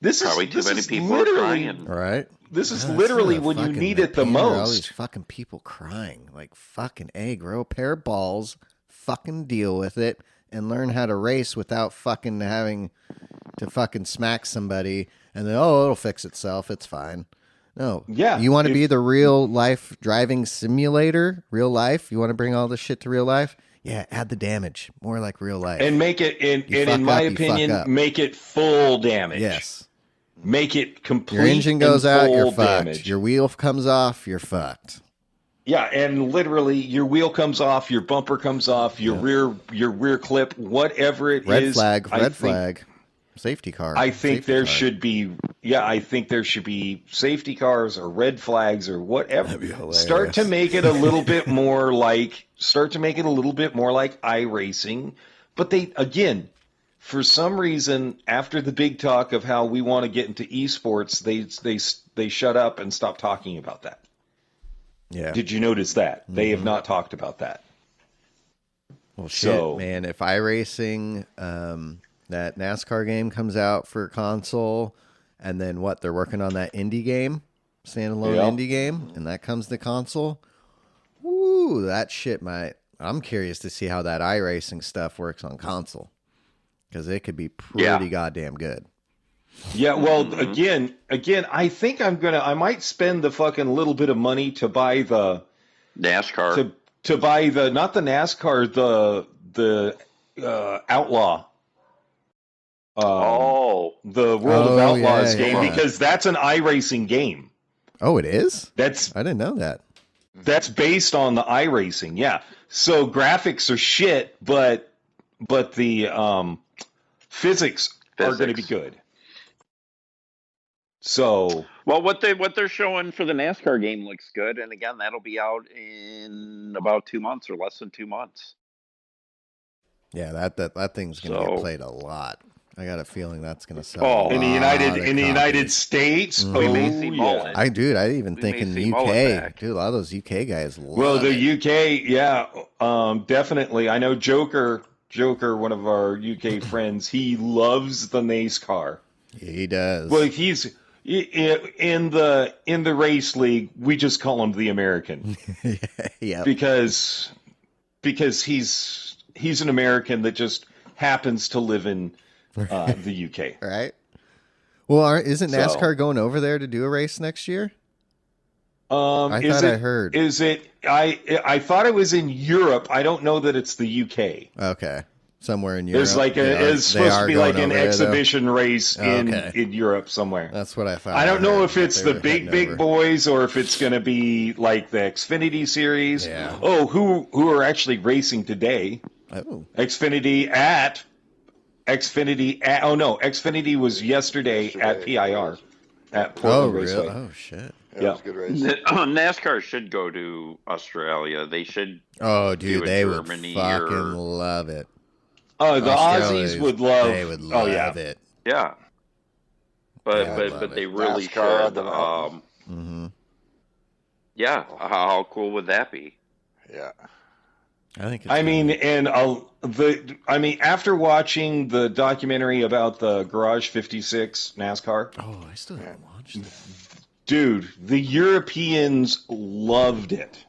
this is Probably too this many is people are literally crying. Right? this is Yeah, that's literally not when you fucking need it the pander to all these most. fucking people crying. Like, fucking A, grow a pair of balls, fucking deal with it, and learn how to race without fucking having to fucking smack somebody and then, oh, it'll fix itself. It's fine. No. Yeah, You want to if- be the real life driving simulator? Real life? You want to bring all this shit to real life? Yeah, add the damage. More like real life. And make it You and fuck in my up, you fuck opinion, up. make it full damage. Yes. Make it complete. Your engine goes and out, you're full fucked. damage. Your wheel comes off, you're fucked. Yeah, and literally your wheel comes off, your bumper comes off, your rear clip, whatever it Red is. flag, I red think- flag. Safety car. I think Safety there car. should be, I think there should be safety cars or red flags or whatever. That'd be hilarious. Start to make it a little bit more like iRacing. But they, again, for some reason, after the big talk of how we want to get into esports, they shut up and stopped talking about that. Yeah. Did you notice that? They have not talked about that. Well, shit, So- man. If iRacing, that NASCAR game comes out for console, and then what? They're working on that indie game, standalone Yeah. indie game, and that comes to console. Woo, that shit might. I'm curious to see how that iRacing stuff works on console, because it could be pretty goddamn good. Yeah, well, again, I think I might spend the fucking little bit of money to buy the NASCAR. to buy the not the NASCAR, the Outlaw. The World of Outlaws game, yeah. because that's an iRacing game. Oh, it is? That's I didn't know that. based on the iRacing. Yeah. So graphics are shit, but the physics are going to be good. So Well, what they're showing for the NASCAR game looks good, and again, that'll be out in about 2 months or less than 2 months. Yeah, that thing's gonna So- get played a lot. I got a feeling that's gonna sell. Oh, a in the lot United of in the United copies. States, We may see Mullen. I even We think may in the see Mullen UK, back. dude, a lot of those UK guys love well, the it. UK, yeah, definitely. I know Joker, one of our UK friends, he loves the NASCAR. He does. Well, he's in the race league. We just call him the American yeah. because he's an American that just happens to live in the UK. Right. Well, isn't So- NASCAR going over there to do a race next year? I Is thought it, I heard. Is it? I thought it was in Europe. I don't know that it's the UK. Okay, somewhere in Europe. There's like it's They supposed are to be going like an over there, though? exhibition race Okay. in Europe somewhere. That's what I thought. I don't know heard, if it's that the they were big heading over. boys or if it's going to be like the Xfinity series. Yeah. Oh, who are actually racing today? Oh, Xfinity Xfinity was yesterday at PIR at Portland Raceway. really? Oh shit. Yeah, Yeah. it was a good race. NASCAR should go to Australia. They should. Oh, Do dude, it they would Germany fucking or- love it. Oh, the Australians, Aussies would love. They would love oh yeah. it. Yeah. But Yeah, I love but they it. really NASCAR on should. the mountain. Mm-hmm. Yeah. How cool would that be? Yeah. I think. It's I gonna mean, be- and after watching the documentary about the Garage 56 NASCAR, oh, I still haven't watched that. dude, the Europeans loved it.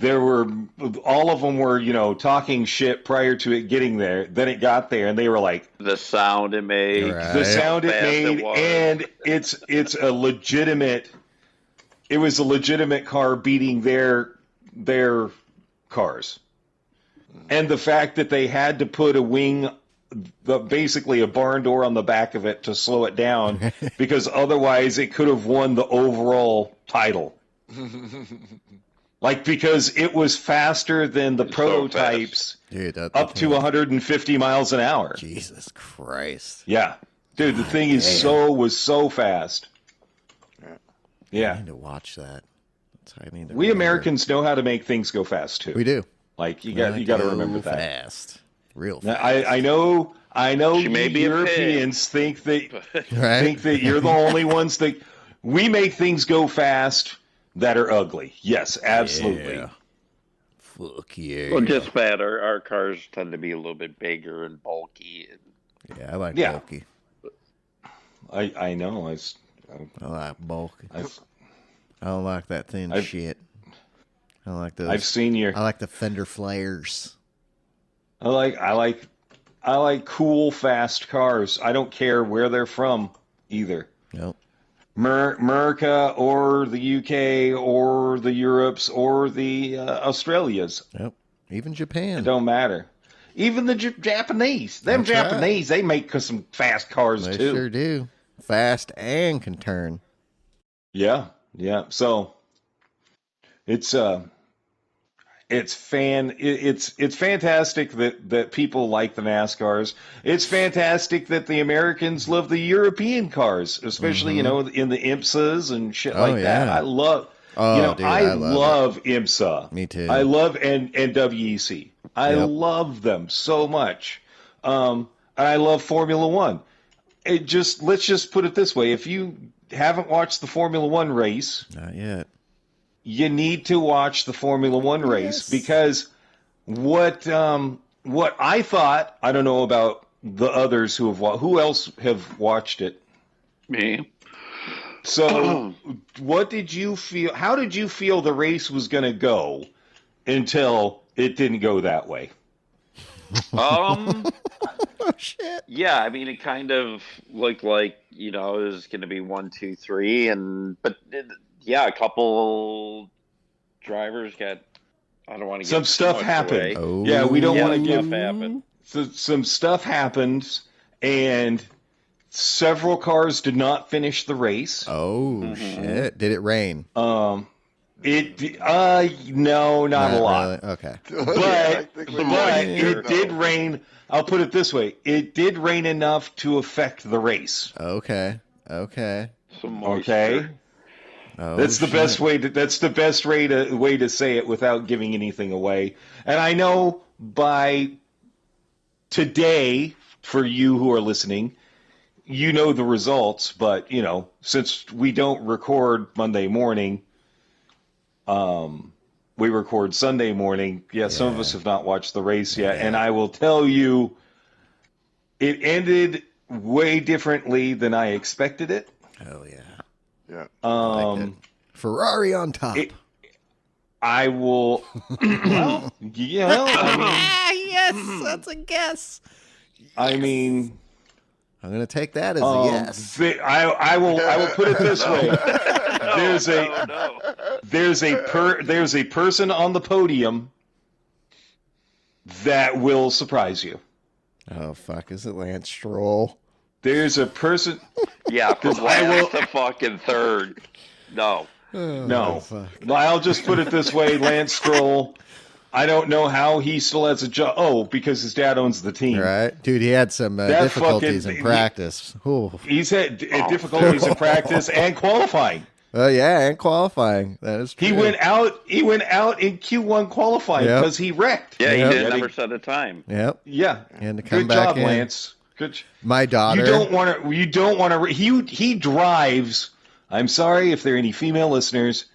All of them were, talking shit prior to it getting there. Then it got there, and they were like, The sound it made. Right. the sound it fast it made, was. and it's a legitimate. It was a legitimate car beating their cars, and the fact that they had to put a wing, basically a barn door on the back of it to slow it down, because otherwise it could have won the overall title. Because it was faster than the It's so prototypes, Dude, that up to 150 miles an hour. Jesus Christ. Yeah, dude, the thing is was so fast. I Yeah, need to watch that. I need to we remember. Americans know how to make things go fast too. We do. You got to remember that. Fast. Real Now, fast. I know I know She may you be a Europeans think that Right? think that you're the only ones that we make things go fast that are ugly. Yes, absolutely. Yeah. Fuck yeah. Well, just bad. Our cars tend to be a little bit bigger and bulky. Yeah, I like Yeah. bulky. I know. I like bulky. I I don't like that thin I've- shit. I don't like those. I've seen your. I like the fender flares. I like cool, fast cars. I don't care where they're from either. Nope. America or the UK or the Europes or the Australias. Nope. Even It Japan. don't matter. Even the Japanese. Them That's right. Japanese, they make some fast cars They too. sure do. Fast and can turn. Yeah, yeah. So it's fantastic that people like the NASCARs. It's fantastic that the Americans love the European cars, especially in the IMSAs and shit like that. yeah. I love. Oh, dude, I I love IMSA. Me too. I love and WEC. I Yep. love them so much. And I love Formula One. Let's just put it this way: if you haven't watched the Formula One race, Not yet. you need to watch the Formula One race Yes. because what I thought, I don't know about the others who else have watched it. Me. So, what did you feel? How did you feel the race was going to go until it didn't go that way? Um. Oh shit. Yeah, I mean, it kind of looked like it was going to be 1, 2, 3, yeah, a couple drivers got. I don't want to get Some too stuff much happened. away. Oh. Yeah, we don't Yeah, want to give. stuff happened. Some stuff happened, and several cars did not finish the race. Oh shit. Did it rain? No, not a lot. Really? Okay. I think we But might hear it did rain. I'll put it this way: it did rain enough to affect the race. Okay. Okay. Some moisture. Okay, Oh, that's the shit. best way. That's the best way to say it without giving anything away. And I know by today, for you who are listening, you know the results. But since we don't record Monday morning, we record Sunday morning. Yeah, some of us have not watched the race yet, and I will tell you, it ended way differently than I expected it. Hell yeah. Yeah. Liked it. Ferrari on top. I will. Well, yeah. Yes, that's a guess. I mean, I'm gonna take that as a yes. I will put it this way. There's a person on the podium that will surprise you. Oh fuck! Is it Lance Stroll? There's a person. Yeah, from I will- last to fucking third. No. No, fuck. I'll just put it this way: Lance Stroll. I don't know how he still has a job. Oh, because his dad owns the team. Right, dude. He had some That difficulties fucking- in practice. Ooh. He's had difficulties in practice and qualifying. Oh yeah, and qualifying. That is true. He went out in Q1 qualifying Yep. because he wrecked. Yeah, he Yep. did Yeah, never set a time. Yep. Yeah. And to come Good back job, in. Lance. Good. My daughter. You don't want to. He drives. I'm sorry if there are any female listeners.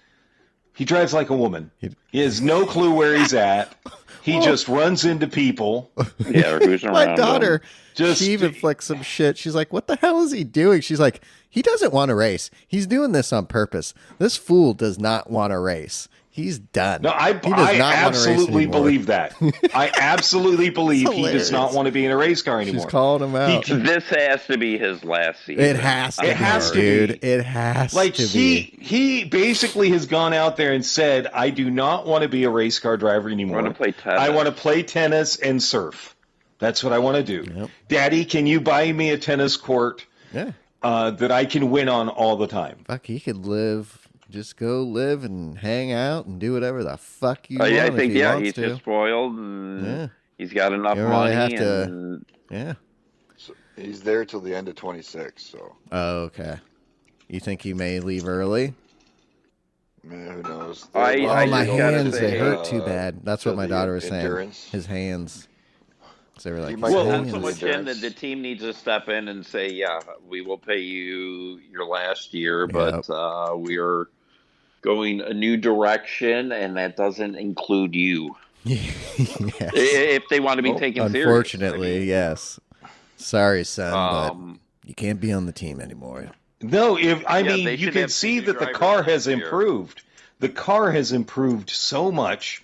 He drives like a woman. He has no clue where he's at. He just runs into people. Yeah, or who's around My him. daughter. Just- she even flicked some shit. She's like, "What the hell is he doing?" She's like, "He doesn't want to race. He's doing this on purpose. This fool does not want to race. He's done." No, I He does not wanna race absolutely anymore. believe that. I absolutely believe he does not hilarious. want to be in a race car She's anymore. calling him out. This has to be his last season. It has to It be, has to dude. be. It has Like to be. he basically has gone out there and said, "I do not want to be a race car driver anymore. I wanna play tennis." I want to play tennis and surf. That's what I want to do. Yep. Daddy, can you buy me a tennis court Yeah. that I can win on all the time?" Fuck, he could live. Just go live and hang out and do whatever the fuck you want. Yeah, I if think he wants he's to. just spoiled and Yeah. he's got enough You don't really money. have to- And Yeah. So he's there till the end of 26. So Oh, okay. You think he may leave early? man, who knows? I Oh, my just gotta hands, they say, hurt too bad. That's what to my the daughter was saying. endurance. His hands. So they were like, You might Well, go not into so the much in endurance. the team needs to step in and say, yeah, we will pay you your last year, Yep. but we are going a new direction, and that doesn't include you. Yes. If they want to be Well, taken serious. Unfortunately, yes. Sorry, son, but Um, you can't be on the team anymore. No, if I Yeah, mean, they you should can have see two that the drivers car next has year. improved. The car has improved so much,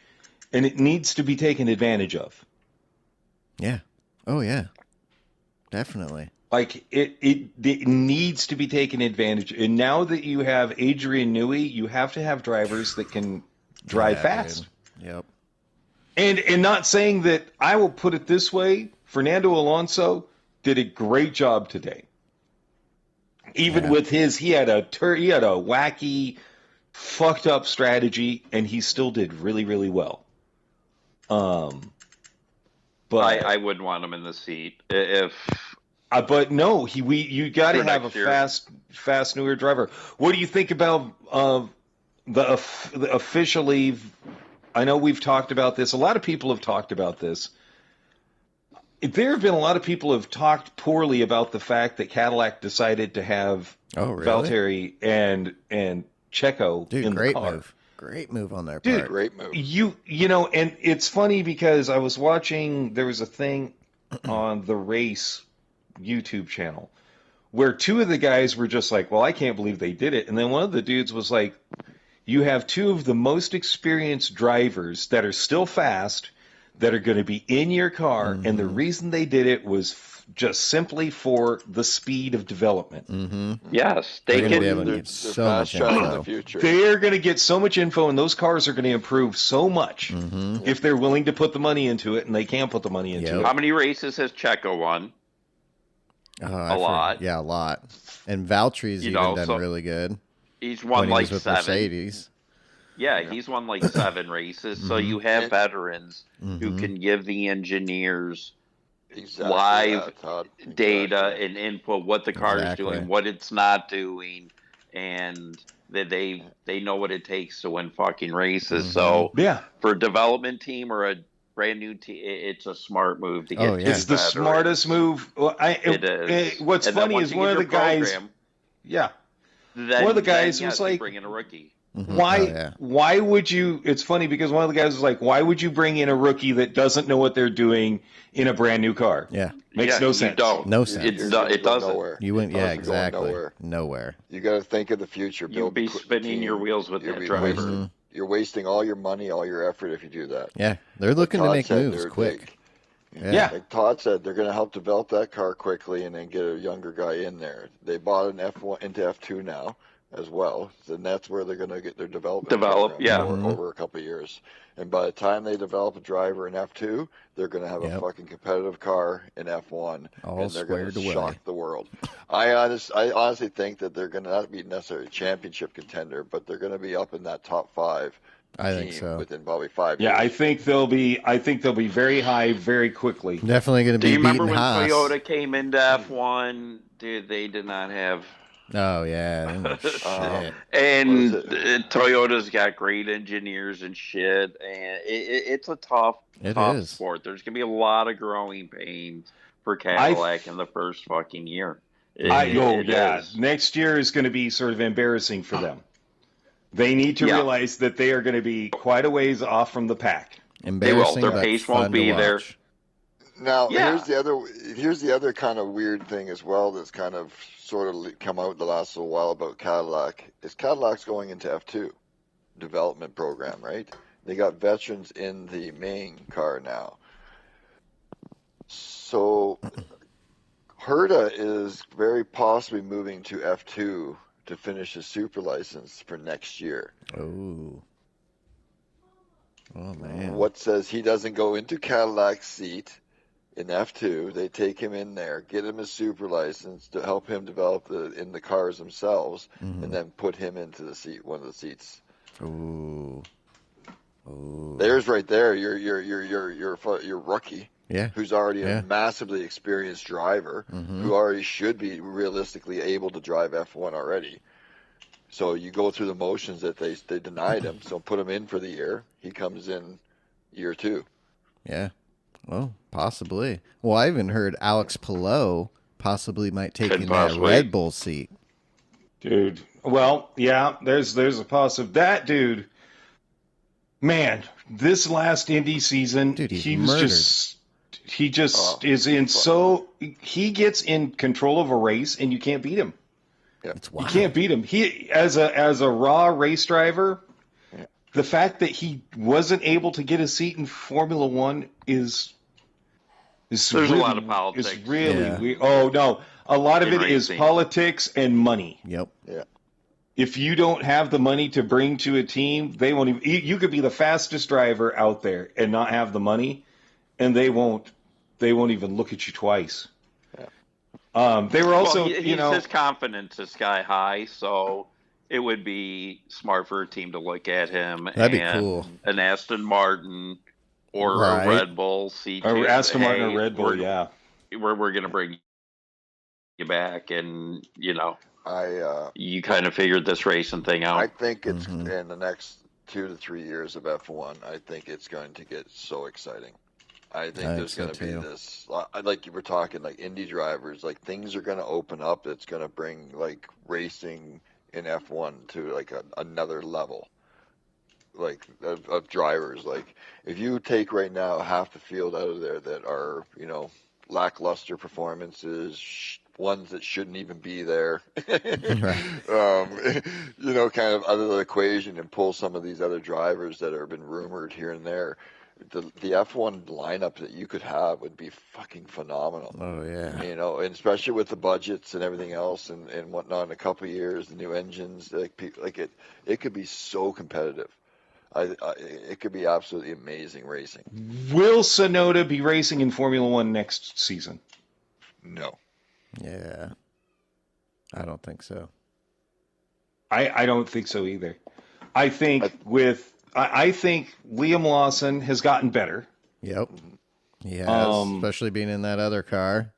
and it needs to be taken advantage of. Yeah. Oh, yeah. Definitely. Like it needs to be taken advantage. And now that you have Adrian Newey, you have to have drivers that can drive Yeah, fast. dude. Yep. And not saying that, I will put it this way, Fernando Alonso did a great job today. Even Yeah. with he had a wacky, fucked up strategy, and he still did really, really well. But I wouldn't want him in the seat. If but no, you got to For have a next year. fast newer driver. What do you think about the officially? I know we've talked about this. A lot of people have talked about this. There have been a lot of people who have talked poorly about the fact that Cadillac decided to have Valtteri and Checo Dude, in the great car. move. Great move on their Dude, part. Great move. You know, and it's funny because I was watching. There was a thing on the race YouTube channel where two of the guys were just like, "Well, I can't believe they did it," and then one of the dudes was like, "You have two of the most experienced drivers that are still fast, that are going to be in your car, and the reason they did it was just simply for the speed of development. yes, They're they going to be can. able to They're get so much fast shots in the info. future. They're going to get so much info, and those cars are going to improve so much if they're willing to put the money into it, and they can put the money into Yep. it. How many races has Checo won? A lot. Yeah, a lot. And Valtteri's You even know, done so- really good He's won when he like was with 7. Mercedes. Yeah, he's won like 7 races. So you have And- veterans who can give the engineers Exactly live that, Todd. data Exactly. and input, what the car is Exactly. doing, what it's not doing, and that they know what it takes to win fucking races. So Yeah. for a development team or a brand new team, it's a smart move to get. Oh, two yeah. It's the veterans. smartest move. Well, It is. What's And then funny once is you one get of the your guys. program, Yeah. then, One of the guys then, was yes, you like- bring in a rookie. Why? Oh, yeah. Why would you? It's funny because one of the guys was like, "Why would you bring in a rookie that doesn't know what they're doing in a brand new car?" Yeah. Makes Yeah, no you sense. don't. No sense. It doesn't. Nowhere. You wouldn't. It Yeah, doesn't go exactly. Nowhere. You got to think of the future. You'd Build be the spinning your team. wheels with You'll that be driver. wasting- You're wasting all your money, all your effort if you do that. Yeah, they're looking to Todd make said moves they're quick. Yeah. Like Todd said, they're going to help develop that car quickly and then get a younger guy in there. They bought an F1 into F2 now as well, and that's where they're going to get their development program yeah. over a couple of years. And by the time they develop a driver in F2, they're going to have a fucking competitive car in F1, All and they're going squared to away. shock the world. I honestly think that they're going to not be necessarily a championship contender, but they're going to be up in that top 5 I team think so. within probably 5 Yeah, years. I think they'll be very high very quickly. Definitely going to Do be you remember beating when Haas. Toyota came into F1? Dude, they did not have. Oh yeah, shit. And What is Toyota's got great engineers and shit, and it's a tough It is. sport. There's gonna be a lot of growing pains for Cadillac in the first fucking year. It is. Next year is going to be sort of embarrassing for them. They need to realize that they are going to be quite a ways off from the pack. Embarrassing, Their but pace fun won't be to there. watch. Now Yeah. here's the other kind of weird thing as well that's kind of sort of come out the last little while about Cadillac is Cadillac's going into F2 development program, right? They got veterans in the main car now. So Herta is very possibly moving to F2 to finish his super license for next year. Oh man. What says he doesn't go into Cadillac's seat in F2? They take him in there, get him a super license to help him develop in the cars themselves, and then put him into the seat, one of the seats. Ooh. There's right there your rookie, Yeah. who's already a massively experienced driver, who already should be realistically able to drive F1 already. So you go through the motions that they denied him. So put him in for the year. He comes in year 2. Yeah. Oh, possibly. Well, I even heard Alex Palou possibly might take Could in that possibly. Red Bull seat. Dude. Well, yeah, there's a possibility. That dude, man, this last Indy season, Dude, he's he was murdered. he is in so he gets in control of a race and you can't beat him. It's You wild. can't beat him. He as a raw race driver, the fact that he wasn't able to get a seat in Formula One is There's really, a lot of politics. Is really Yeah. weird. Oh no, a lot of In it is racing. politics and money. Yep. Yeah. If you don't have the money to bring to a team, they won't even. You could be the fastest driver out there and not have the money, and they won't even look at you twice. They were also, his confidence is sky high, so it would be smart for a team to look at him. That'd be and cool. An Aston Martin or Right. a Red Bull C2. or Aston Martin Hey, or Red Bull. Yeah, we're going to bring you back, and I you kind of figured this racing thing out. I think it's Mhm. in the next 2 to 3 years of F1. I think it's going to get so exciting. I think I there's think going so, to be too. this, like you were talking, like Indy drivers, like things are going to open up. It's going to bring like racing in F1 to like another level, like of drivers. Like if you take right now half the field out of there that are lackluster performances, ones that shouldn't even be there, Right. kind of out of the equation and pull some of these other drivers that have been rumored here and there. The F1 lineup that you could have would be fucking phenomenal. Oh, yeah. And especially with the budgets and everything else and whatnot in a couple of years, the new engines, it could be so competitive. It could be absolutely amazing racing. will Sonoda be racing in Formula One next season? No. Yeah. I don't think so. I don't think so either. I think Liam Lawson has gotten better. Yep. He has, Um, especially being in that other car.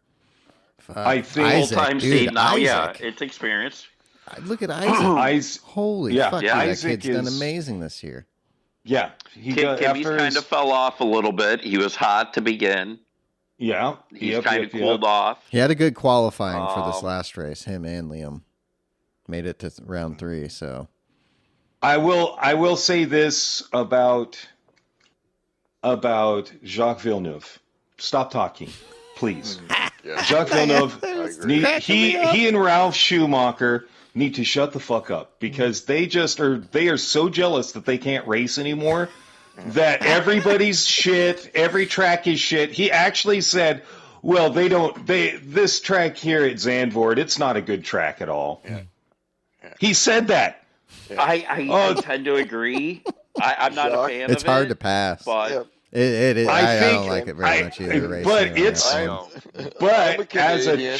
Fuck. I think- Isaac, Full-time dude, seat now, yeah, Isaac. it's experience. Look at Isaac. Holy Yeah, fuck, yeah, dude, that Isaac kid's done is- amazing this year. Yeah, Kimmy's kind of fell off a little bit. He was hot to begin. Yeah, He's kind of cooled off. He had a good qualifying for this Um, last race, him and Liam. Made it to round 3, so. I will say this about Jacques Villeneuve. Stop talking, please. Yeah. Jacques Villeneuve, I agree. he and Ralph Schumacher need to shut the fuck up because they are so jealous that they can't race anymore. That everybody's shit, every track is shit. He actually said, well, this track here at Zandvoort, it's not a good track at all. Yeah. He said that. I tend to agree. I'm not a Jacques, fan of it. It's hard to pass. But Yeah. It is. I I think- don't like it very much either. but racing it's- on I F1. know. But I'm a as a Canadian,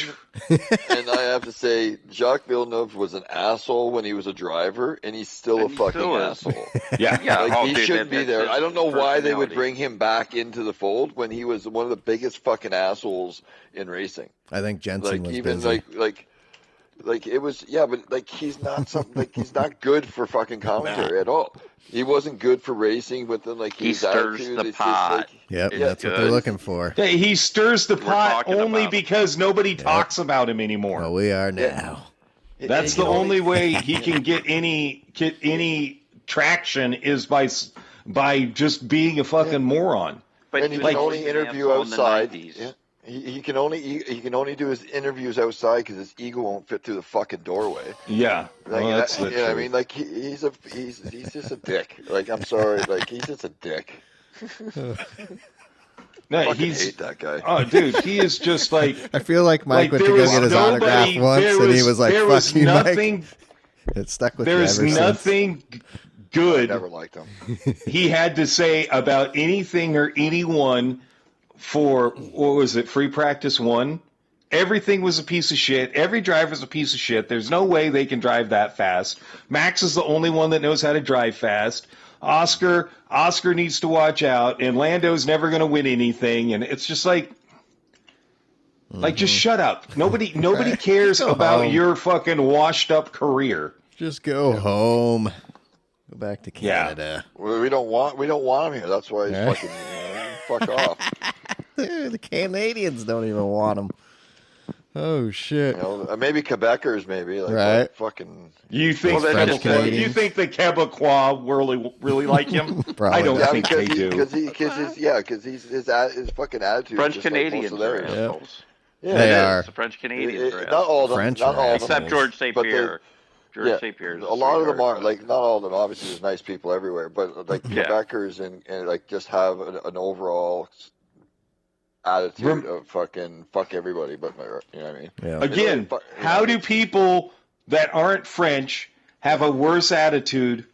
and I have to say, Jacques Villeneuve was an asshole when he was a driver, and he's still And a he fucking still is. asshole. yeah, Yeah, Like, oh, he dude, shouldn't be that's there. his I don't know why they would personality. bring him back into the fold when he was one of the biggest fucking assholes in racing. I think Jensen Like was even busy. like it was, yeah, but like he's not something, like he's not good for fucking commentary at all. He wasn't good for racing with them. Like He his stirs attitude, the it's just, pot. like, Yep, It's that's what they're good. looking for. Hey, he stirs the We're pot talking only about him. because nobody talks about him anymore. Well, we are now. That's he the can only way he can get any traction is by just being a fucking moron. But and he he can was only always an interview asshole in the outside. 90s. Yeah. He can only do his interviews outside because his ego won't fit through the fucking doorway. Yeah, Like, well, that's the you know what I truth. mean? Like he's just a dick. Like I'm sorry, like he's just a dick. No, Fucking hate that guy. oh, dude, he is just like I feel like Mike went to there go was get his autograph nobody- once, there and he was like, there "Fuck was you, nothing, Mike." It stuck with there you is ever since. nothing I good never liked him. he had to say about anything or anyone for what was it, free practice 1. Everything was a piece of shit. Every driver's a piece of shit. There's no way they can drive that fast. Max is the only one that knows how to drive fast. Oscar needs to watch out, and Lando's never going to win anything. And it's just like just shut up. Nobody Right. cares Go about home. your fucking washed up career. Just go home. Go back to Yeah. Canada. We don't want him here. That's why he's Yeah. fucking fuck off. The Canadians don't even want him. Oh shit! You know, maybe Quebecers, maybe like right? Fucking. You think French Canadians? You think the Quebecois really like him? I don't think they do. Because his fucking attitude. French Canadians are assholes. Yeah, they are. The French Canadians are not all of them. French not all of them. Except George St. Pierre. George St. Pierre. A lot of them are like not all of them. Obviously, there's nice people everywhere, but like Quebecers and like just have an overall attitude of fucking fuck everybody, but you know what I mean. Yeah. Again, how do people that aren't French have a worse attitude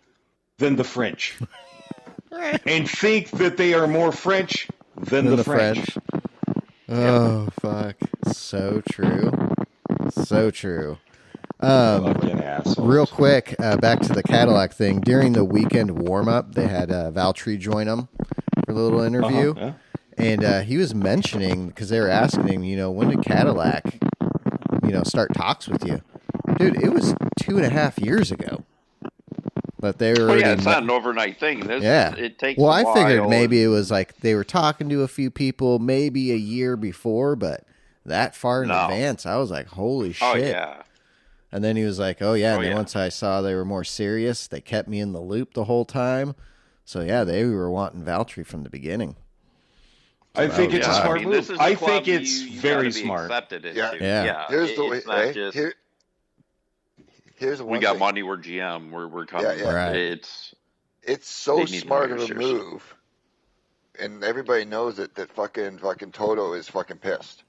than the French, and think that they are more French than the French? Oh fuck! So true. So true. Fucking assholes. Real quick, back to the Cadillac thing. During the weekend warm-up, they had Valtteri join them for a little interview. Yeah. And he was mentioning, because they were asking him, you know, when did Cadillac, you know, start talks with you? Dude, it was 2.5 years ago. But they were it's not an overnight thing. It takes a I while. figured maybe it was like they were talking to a few people maybe a year before, but that far in advance, I was like, holy shit. Oh, yeah. And then he was like, oh, yeah. And then once I saw they were more serious, they kept me in the loop the whole time. So, yeah, they were wanting Valtteri from the beginning. I think it's a smart move. I think it's very smart. Yeah. Here's the way. Here's the one. We got thing. money. We're GM. We're coming. Yeah. Right. It's so smart of a move, and everybody knows that fucking Toto is fucking pissed.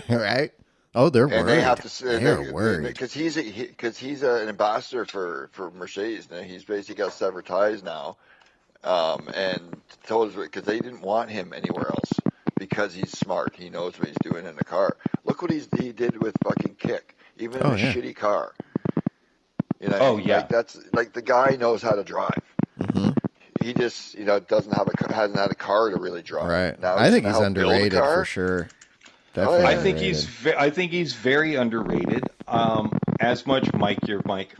Right? Oh, they're worried. And they have to. They're worried because he's an ambassador for Mercedes. Now he's basically got severed ties now, and Toto's because they didn't want him anywhere else because he's smart. He knows what he's doing in the car. Look what he did with fucking Kick, even in a shitty car. You know, like that's like the guy knows how to drive. Mm-hmm. He just hasn't had a car to really drive. Right. Now I think he's underrated for sure. Definitely. I think he's very underrated. As much Mike, you're Mike.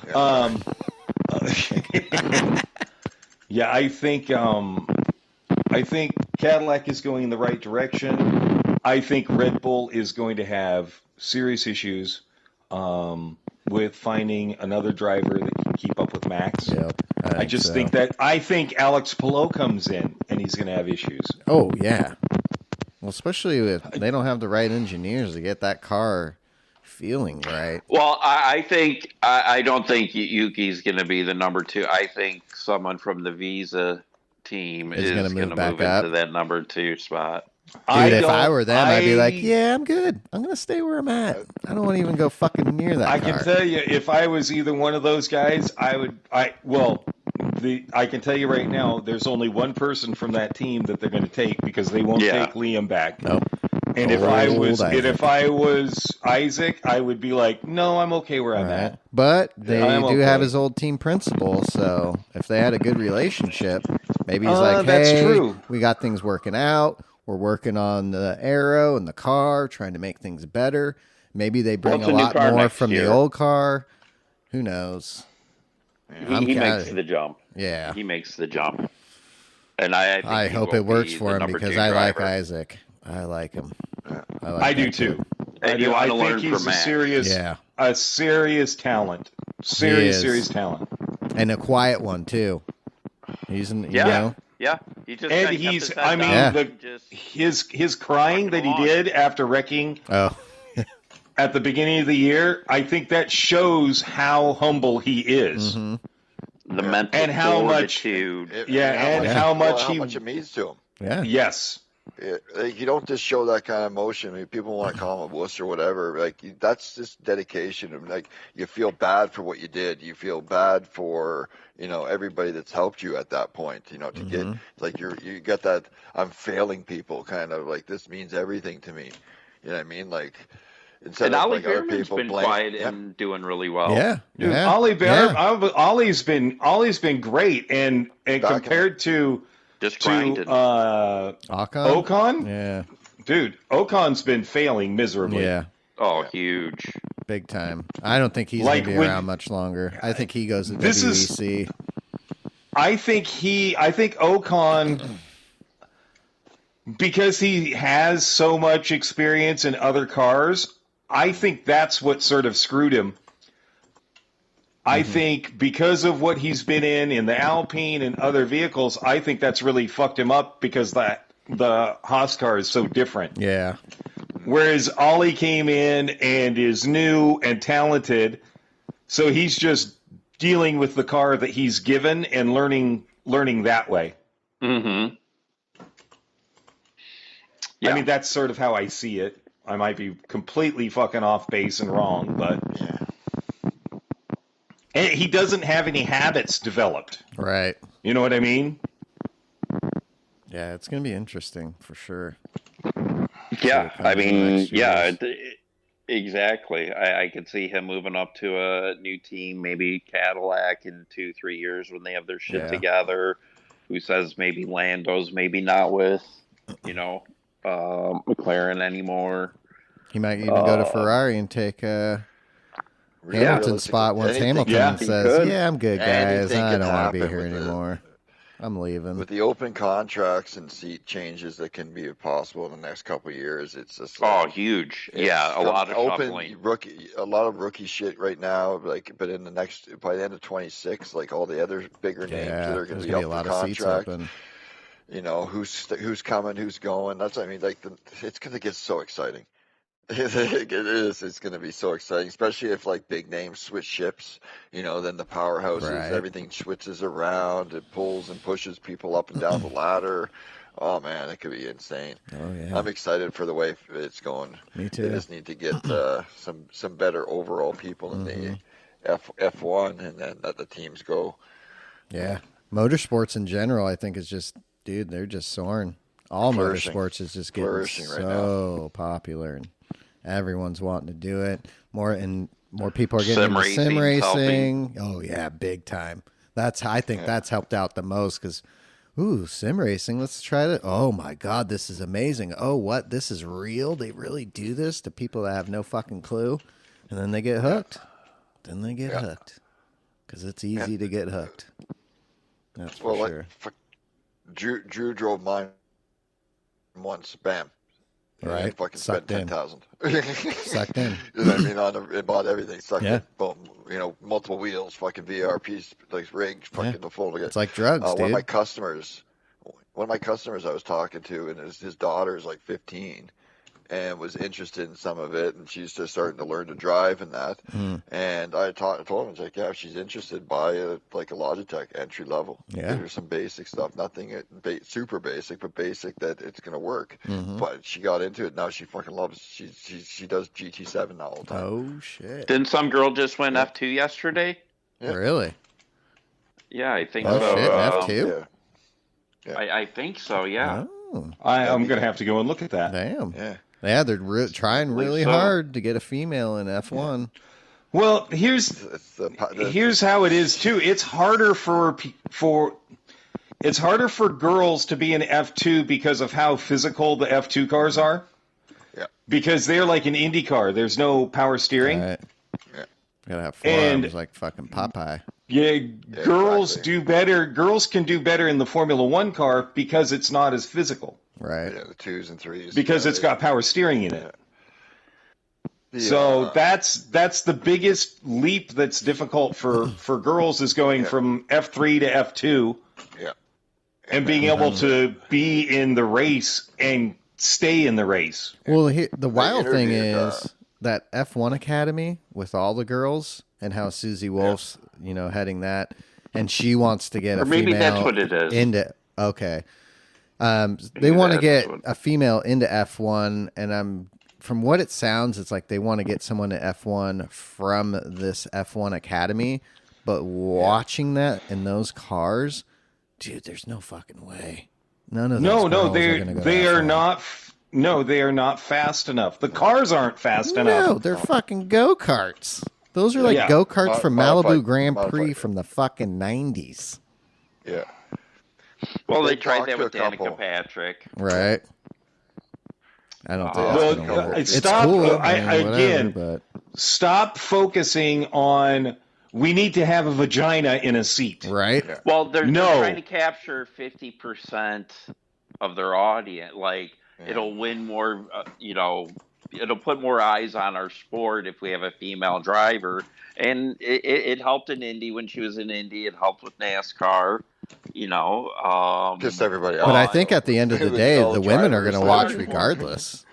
Yeah. I think Cadillac is going in the right direction. I think Red Bull is going to have serious issues with finding another driver that can keep up with Max. Yep, I think Alex Palou comes in and he's going to have issues. Oh yeah. Well, especially if they don't have the right engineers to get that car feeling right. Well, I don't think Yuki's going to be the number 2. I think someone from the Visa team is going to move into that number 2 spot. Dude, if I were them, I'd be like, yeah, I'm good. I'm going to stay where I'm at. I don't want to even go fucking near that car. I can tell you, if I was either one of those guys, I can tell you right now, there's only one person from that team that they're going to take because they won't take Liam back. Nope. And if I was Isaac, I would be like, no, I'm okay where I'm at. But they have his old team principal, so if they had a good relationship, maybe he's like, hey, that's true. We got things working out. We're working on the aero and the car, trying to make things better. Maybe they bring a lot more from the old car. Who knows? He makes the jump. Yeah. He makes the jump. And I hope it works for him because I like Isaac. I like him. I do too. And you want to learn from Max. A serious talent. Serious talent. And a quiet one too. He's Yeah, he just his crying that he did after wrecking at the beginning of the year, I think that shows how humble he is. Mm-hmm. The mental and how much how much it means to him. Yeah. Yes. You don't just show that kind of emotion. I mean, people want to call him a wuss or whatever. Like that's just dedication. Like you feel bad for what you did. You feel bad for everybody that's helped you at that point. To get like you get that I'm failing people kind of like this means everything to me. You know what I mean? Like instead of like other people been quiet and doing really well. Yeah, dude, Ollie Ollie's been great and compared to. Just grinding. Ocon? Yeah. Dude, Ocon's been failing miserably. Yeah. Oh, huge. Big time. I don't think he's going to be around much longer. I think he goes to WEC. I think Ocon because he has so much experience in other cars, I think that's what sort of screwed him. I think because of what he's been in the Alpine and other vehicles, I think that's really fucked him up because the Haas car is so different. Yeah. Whereas Ollie came in and is new and talented, so he's just dealing with the car that he's given and learning that way. Mm-hmm. Yeah. I mean, that's sort of how I see it. I might be completely fucking off base and wrong, but and he doesn't have any habits developed. Right. You know what I mean? Yeah, it's going to be interesting for sure. Yeah, I mean, yeah, exactly. I could see him moving up to a new team, maybe Cadillac in 2-3 years when they have their shit together. Who says maybe Lando's maybe not with, McLaren anymore. He might even go to Ferrari and take Hamilton's spot once Hamilton says, "Yeah, I'm good, guys. I don't want to be here anymore. I'm leaving." With the open contracts and seat changes that can be possible in the next couple of years, it's just huge. Yeah, a lot of shuffling. A lot of rookie shit right now. Like, but in by the end of 26, like all the other bigger names that are going to be up for contract. Who's coming, who's going. That's it's going to get so exciting. It is. It's going to be so exciting, especially if like big names switch ships. Then the powerhouses, everything switches around. It pulls and pushes people up and down the ladder. Oh man, it could be insane. Oh yeah. I'm excited for the way it's going. Me too. They just need to get some better overall people in the F1, and then let the teams go. Yeah, motorsports in general, I think is just, dude, they're just soaring. All motorsports is just getting so popular, and everyone's wanting to do it. More people are getting into sim racing. Oh yeah, big time. I think that's helped out the most because, sim racing. Let's try that. Oh my God, this is amazing. Oh, what? This is real. They really do this to people that have no fucking clue, and then they get hooked. Then they get hooked because it's easy to get hooked. That's for sure. Drew drove mine once, bam. Right. Fucking spent 10,000. Sucked in. You know what I mean? It bought everything. Sucked in. Boom. Multiple wheels, fucking VRPs, like rigs, fucking the full. It's like drugs, dude. One of my customers I was talking to, and his daughter's like 15, and was interested in some of it, and she's just starting to learn to drive and that. And I told him, I was like, yeah, if she's interested, buy a Logitech entry level. Yeah. There's some basic stuff, nothing super basic, but basic that it's going to work. But she got into it. Now she fucking loves, she does GT7 now all the time. Oh, shit. Didn't some girl just win F2 yesterday? Yeah. Really? Yeah, I think so. Oh, shit, F2? Yeah. I think so, yeah. Oh. I'm going to have to go and look at that. Damn. Yeah. Yeah, they're trying really hard to get a female in F1. Well, here's how it is too. It's harder for girls to be in F2 because of how physical the F2 cars are. Yeah. Because they're like an Indy car. There's no power steering. Right. Yeah. Gotta have forearms like fucking Popeye. Yeah, girls do better. Girls can do better in the Formula One car because it's not as physical. Right. Yeah, the 2s and 3s. Because it's got power steering in it. So that's the biggest leap that's difficult for girls is going from F3 to F2. Yeah. And being able to be in the race and stay in the race. Well, the wild thing is that F1 Academy with all the girls and how Susie Wolf's, heading that, and she wants to get a female. Or maybe that's what it is. Okay. They want to get a female into F1, and from what it sounds, it's like they want to get someone to F1 from this F1 Academy. But watching that in those cars, dude, there's no fucking way. None of those girls are going to go they to are F1. not. No, they are not fast enough. The cars aren't fast enough. No, they're fucking go-karts. Those are like go-karts from Malibu Grand Prix from the fucking 90s. Yeah. Well, they tried that with Danica Patrick. Right. I don't think that's going to work. It's cool. Stop focusing on we need to have a vagina in a seat. Right. Well, they're trying to capture 50% of their audience. Like it'll win more, it'll put more eyes on our sport if we have a female driver. And it helped in Indy when she was in Indy. It helped with NASCAR. Just everybody else. But I think at the end of the day, All the women are drivers going to watch there. regardless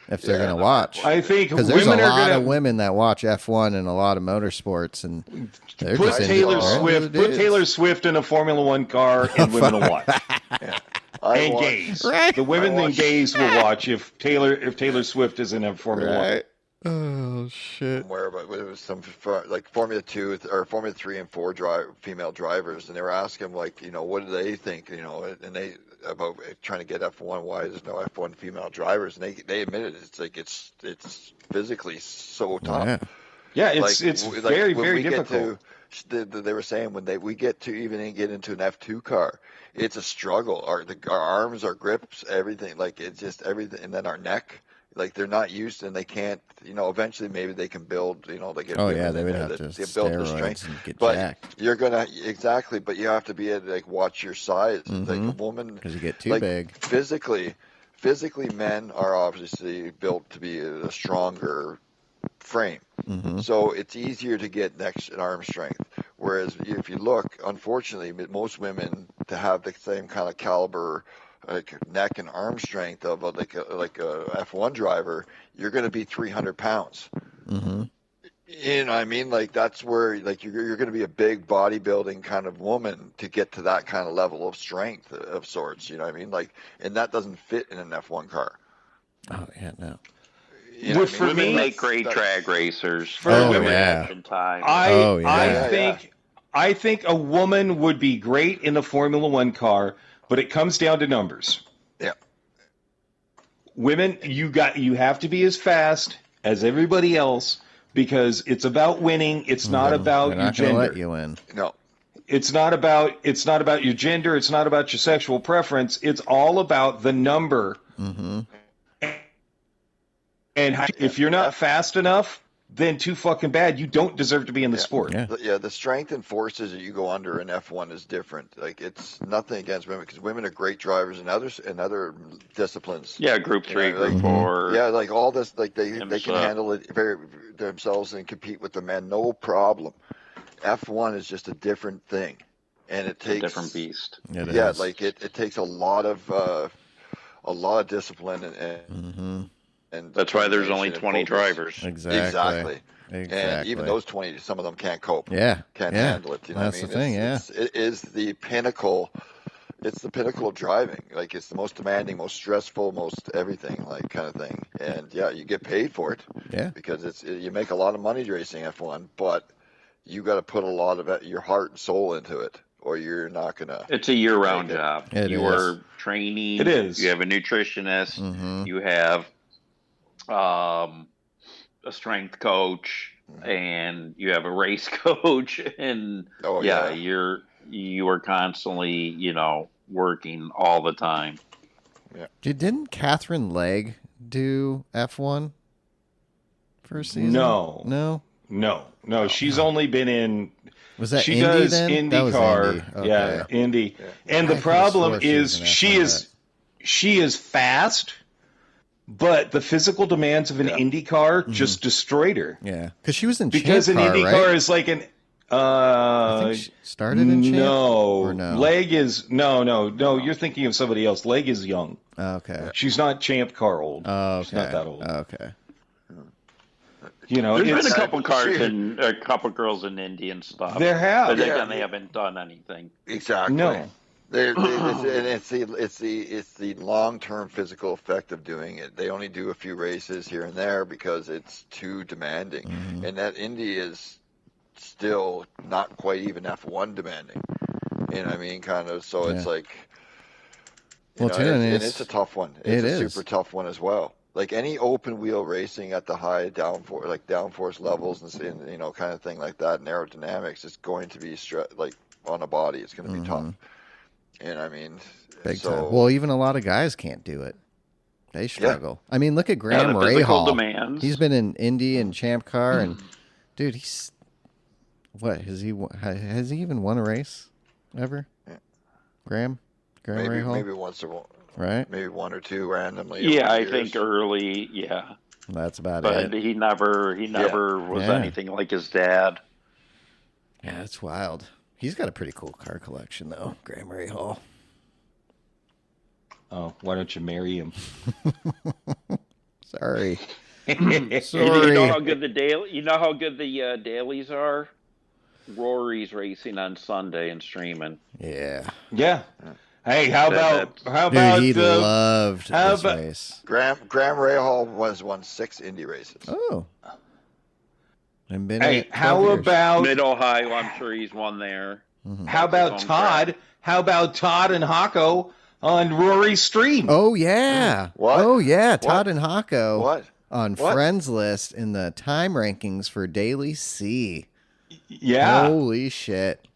if they're going to watch. I think Because there's a women are lot going of to women that watch F1 and a lot of motorsports, and they're put just Taylor into it. Swift. Put Taylor Swift in a Formula One car, and women will watch. And gays. Right. The women and gays will watch if Taylor Swift is in a Formula One. Oh shit! Somewhere, but it was some like Formula 2 or Formula 3 and 4 female drivers, and they were asking like, what do they think, and they about trying to get F1. Why there's no F1 female drivers? And they admitted it's like it's physically so tough. Yeah, it's very very difficult. They were saying when we get to even get into an F2 car, it's a struggle. Our arms, our grips, everything, like it's just everything, and then our neck. Like they're not used and they can't, eventually maybe they can build, they get. Oh yeah, they would have to build the strength and get jacked. You're gonna but you have to be able to watch your size. Like a woman, because you get too big. Physically, men are obviously built to be a stronger frame, so it's easier to get neck and arm strength. Whereas if you look, unfortunately, most women to have the same kind of caliber. Like neck and arm strength of a F1 driver, you're going to be 300 pounds. You know what I mean? Like that's where like you're going to be a big bodybuilding kind of woman to get to that kind of level of strength of sorts. You know what I mean? Like, and that doesn't fit in an F1 car. Oh yeah, no. For me, make great drag racers. For time. I think a woman would be great in a Formula One car. But it comes down to numbers. Yeah. Women, you have to be as fast as everybody else because it's about winning. It's not about your gender. Let you win. No. It's not about your gender. It's not about your sexual preference. It's all about the number. And if you're not fast enough, then too fucking bad. You don't deserve to be in the sport. Yeah, the strength and forces that you go under in F1 is different. Like it's nothing against women because women are great drivers in other disciplines. Yeah, Group 3, Group 4. Yeah, like all this, like they can handle it themselves and compete with the men, no problem. F1 is just a different thing, and it takes a different beast. Like it takes a lot of discipline and that's why there's only 20 drivers. Exactly. And even those 20, some of them can't cope. Can't handle it. That's the thing. It is the pinnacle. It's the pinnacle of driving. Like it's the most demanding, most stressful, most everything, like kind of thing. And you get paid for it. Yeah. Because you make a lot of money racing F1, but you got to put a lot of your heart and soul into it, or you're not gonna. It's a year-round job. You are training. It is. You have a nutritionist. You have a strength coach, and you have a race coach, and you are constantly working all the time. Didn't Catherine Legg do F1 for a season? No. She's only been in. Was that she Indy does then? IndyCar? Indy. Okay. Yeah, Indy. And the problem is she is fast. But the physical demands of an Indy car just destroyed her. Yeah, because she was in because Champ an car, Indy right? car is like an. I think she started in Champ. No, or no. Leg is no. You're thinking of somebody else. Leg is young. Okay. She's not Champ car old. Okay. She's not that old. Okay. There's been a couple cars and a couple girls in Indy and stuff. There have, but again, they haven't done anything. Exactly. No. It's the long-term physical effect of doing it. They only do a few races here and there because it's too demanding, and that Indy is still not quite even F1 demanding. You know what I mean? Kind of. So it's like, it's a tough one. It's a super tough one as well. Like any open wheel racing at the high downforce levels and kind of thing like that, and aerodynamics is going to be like on a body. It's going to be tough. And I mean, big time. Well, even a lot of guys can't do it. They struggle. I mean, look at Graham Rahal. He's been in Indy and Champ Car, and dude, he's has he even won a race ever? Yeah. Graham Rahal? Maybe once or right? Maybe one or two randomly. Yeah, over I the think years. early. Yeah, That's about but it. he never was Yeah. anything like his dad. Yeah, that's wild. He's got a pretty cool car collection, though, Graham Ray Hall. Oh, why don't you marry him? Sorry. You Sorry. know how good the dailies are. Rory's racing on Sunday and streaming. Yeah. Yeah. Hey, how about Dude, he loved this race. Graham Rahal won 6 Indy races. Oh. And been Hey, at 12 how years. about Mid Ohio, I'm sure he's won there. how about Todd? How about Todd and Hako on Rory's stream? Oh, yeah. What? Oh, yeah. Todd What? and Hako What? on What? Friends list in the time rankings for Daily C. Yeah. Holy shit.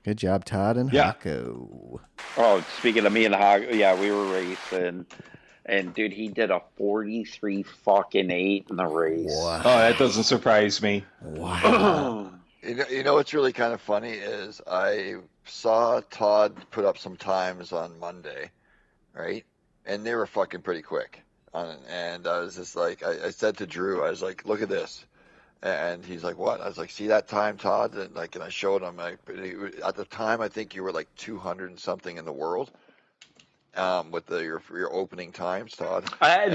Good job, Todd and Hako. Oh, speaking of me and Hog, yeah, we were racing, and dude, he did a 43 fucking 8 in the race. Wow. Oh, that doesn't surprise me. Wow. You know what's really kind of funny is I saw Todd put up some times on Monday, right? And they were fucking pretty quick. And I was just like, I said to Drew, I was like, look at this. And he's like, what? I was like, see that time, Todd? And I showed him. At the time, I think you were like 200 and something in the world with your opening times, Todd. I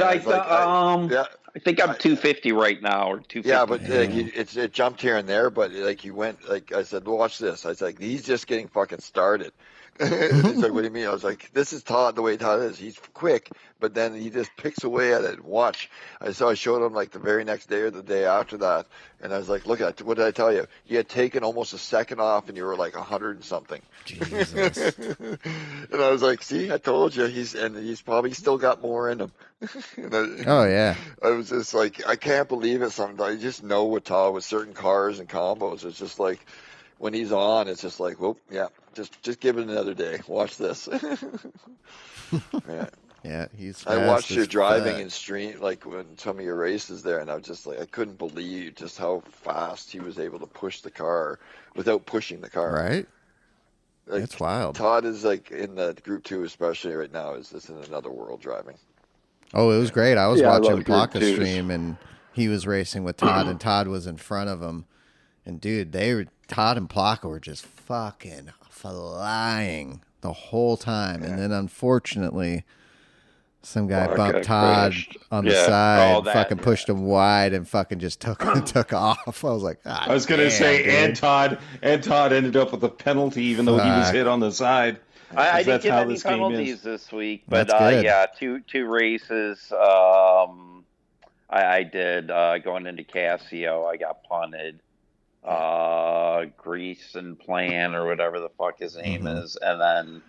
think I'm 250 right now, or 250. Yeah, but it jumped here and there. But like you went, like I said, watch this. I was like, he's just getting fucking started. He's like, what do you mean? I was like, this is Todd, the way Todd is. He's quick, but then he just picks away at it. Watch. I showed him like the very next day or the day after that, and I was like, look at what did I tell you? You had taken almost a second off, and you were like 100 and something. Jesus. And I was like, see, I told you. He's probably still got more in him. Oh, yeah. I was just like, I can't believe it. Sometimes you just know with Todd with certain cars and combos. It's just like when he's on, it's just like, whoop, yeah. Just give it another day. Watch this. Yeah. Yeah, he's I fast watched as your driving fuck. and stream, like when some of your races there, and I was just like, I couldn't believe just how fast he was able to push the car without pushing the car. Right? Like, That's wild. Todd is like in the Group 2, especially right now, is just in another world driving. Oh, it was great. I was Yeah, I watching love Group Plaka 2s. stream, and he was racing with Todd, and Todd was in front of him. And, dude, Todd and Plaka were just fucking flying the whole time. And then, unfortunately, some guy Plaka bumped Todd crashed. on the Yeah. side, Oh, that, fucking pushed him wide, and fucking just took off. I was like, God, I was going to say, dude. and Todd ended up with a penalty, even though he was Fuck. hit on the side. I didn't That's get how any this game is. penalties this week, but That's good. yeah, two races. I did going into Casio. I got punted. Grease and Plan or whatever the fuck his name is, and then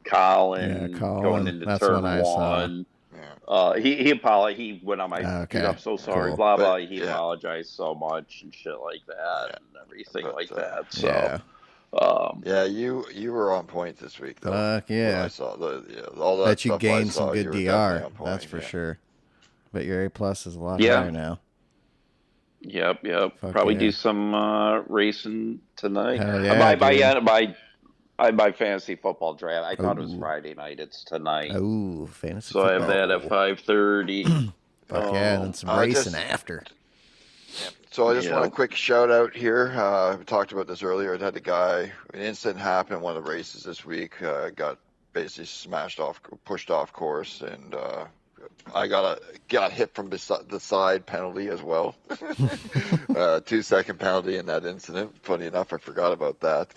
Colin, Colin. going into That's turn one I saw. 1. He apologized. He went on my. Okay. Dude, I'm so sorry. Cool. Blah blah. But, He yeah. apologized so much and shit like that and everything But, like that. So. Yeah. Yeah, you were on point this week, though. Fuck yeah. I saw all that. Bet you stuff I gained saw, some you good were DR. definitely on point, That's for yeah. sure. But your A plus is a lot Yeah. higher now. Yep. Fuck Probably yeah. do some racing tonight. Hell yeah, I buy fantasy football draft. I thought it was Ooh. Friday night. It's tonight. Oh, fantasy So I have football. that at 5:30. Fuck yeah, and then some I racing just- after. So I just Yeah. want a quick shout out here. We talked about this earlier. It had an incident happen in one of the races this week. Got basically pushed off course, and I got hit from the side penalty as well. 2-second penalty in that incident. Funny enough, I forgot about that.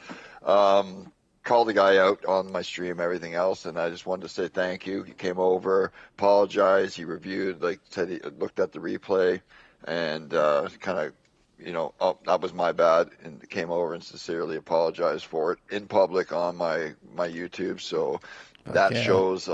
Called the guy out on my stream, everything else, and I just wanted to say thank you. He came over, apologized. He reviewed, said he looked at the replay, and kind of, oh, that was my bad, and came over and sincerely apologized for it in public on my YouTube. So that yeah. shows,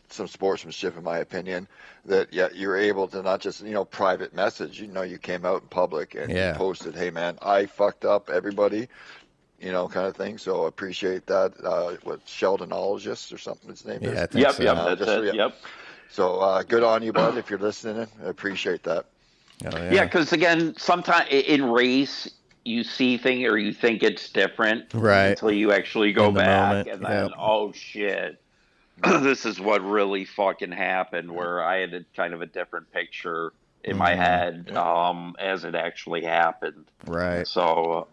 some sportsmanship, in my opinion, that you're able to not just private message. You came out in public and Yeah. you posted, "Hey man, I fucked up, everybody," kind of thing. So I appreciate that. What Sheldonologist or something his name Yeah, I is. think Yep, so. that's it. Yep. So good on you, bud. If you're listening, I appreciate that. Oh, Yeah, because again, sometimes in race, you see things or you think it's different Right. until you actually go In the back moment, and then, yep. oh shit, this is what really fucking happened, where I had kind of a different picture in my head as it actually happened. Right. So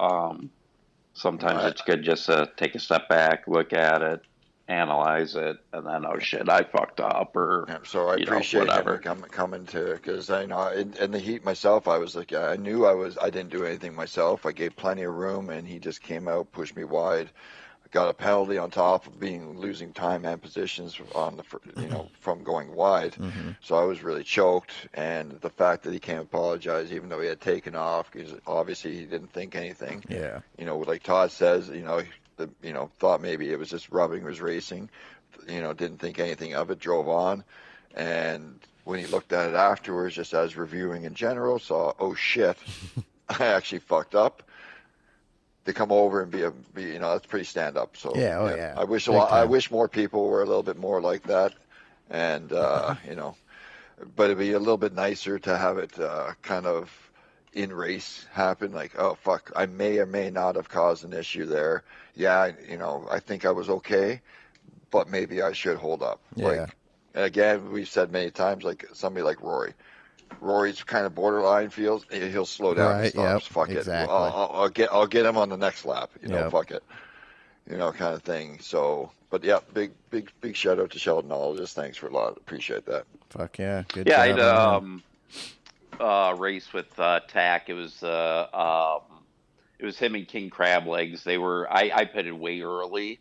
sometimes it's good just to take a step back, look at it, analyze it, and then, oh shit, I fucked up, or So I appreciate whatever. him coming to, because I know in the heat myself, I was like, I knew I didn't do anything myself. I gave plenty of room, and he just came out, pushed me wide. Got a penalty on top of losing time and positions on the from going wide. So I was really choked, and the fact that he came apologize even though he had taken off, because obviously he didn't think anything. Yeah. Like Todd says, thought maybe it was just rubbing was racing, didn't think anything of it, drove on, and when he looked at it afterwards, just as reviewing in general, saw, oh shit, I actually fucked up. To come over and be that's pretty stand up. So yeah. I wish more people were a little bit more like that, and but it'd be a little bit nicer to have it kind of in race happen. Like, oh fuck, I may or may not have caused an issue there. Yeah, I think I was okay, but maybe I should hold up. Yeah. Like, and again, we've said many times, like somebody like Rory. Rory's kind of borderline feels he'll slow down and stops. Fuck exactly. it. I'll get him on the next lap. Fuck it. Kind of thing. So, but yeah, big shout out to Sheldon Ologist. Thanks for a lot. Appreciate that. Fuck yeah. Good Yeah, job. I had race with Tack. It was him and King Crab Legs. They were I pitted way early.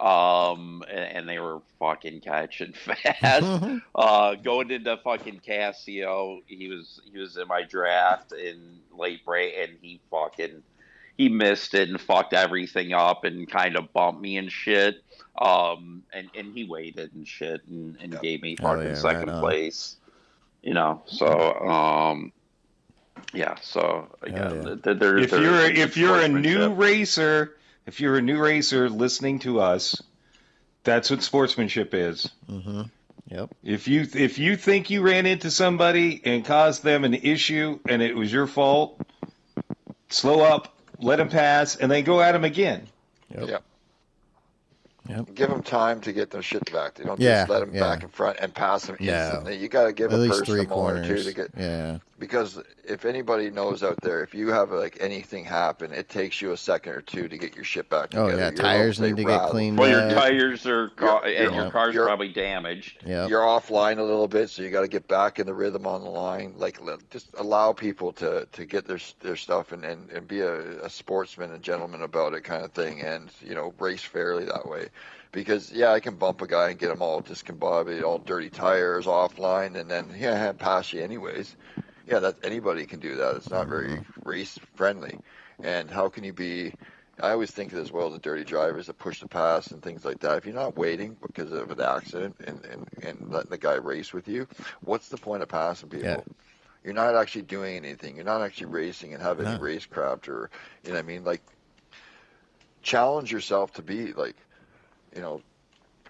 And they were fucking catching fast. Going into fucking Casio, he was in my draft in late break, and he missed it and fucked everything up and kind of bumped me and shit. And he waited and shit and gave me fucking second place. So yeah. So again, if you're a new racer. If you're a new racer listening to us, that's what sportsmanship is. Mm-hmm. Yep. If you think you ran into somebody and caused them an issue and it was your fault, slow up, let them pass, and then go at them again. Yep. Give them time to get their shit back. They don't just let them back in front and pass them instantly. You got to give at a least person 3 a moment or corners. two to get. Yeah. Because if anybody knows out there, if you have like anything happen, it takes you a second or two to get your shit back together. Oh yeah, tires need to get cleaned up. Well, your tires are and your car's probably damaged. Yeah. You're offline a little bit, so you got to get back in the rhythm on the line. Like, just allow people to get their stuff and be a sportsman and gentleman about it, kind of thing, and race fairly that way. Because I can bump a guy and get him all discombobulated, all dirty tires, offline, and then pass you anyways. Yeah, that anybody can do that. It's not very race friendly. And how can you be? I always think as well, the dirty drivers that push the pass and things like that. If you're not waiting because of an accident and letting the guy race with you, what's the point of passing people? Yeah. You're not actually doing anything. You're not actually racing and having any racecraft or what I mean. Like, challenge yourself to be like,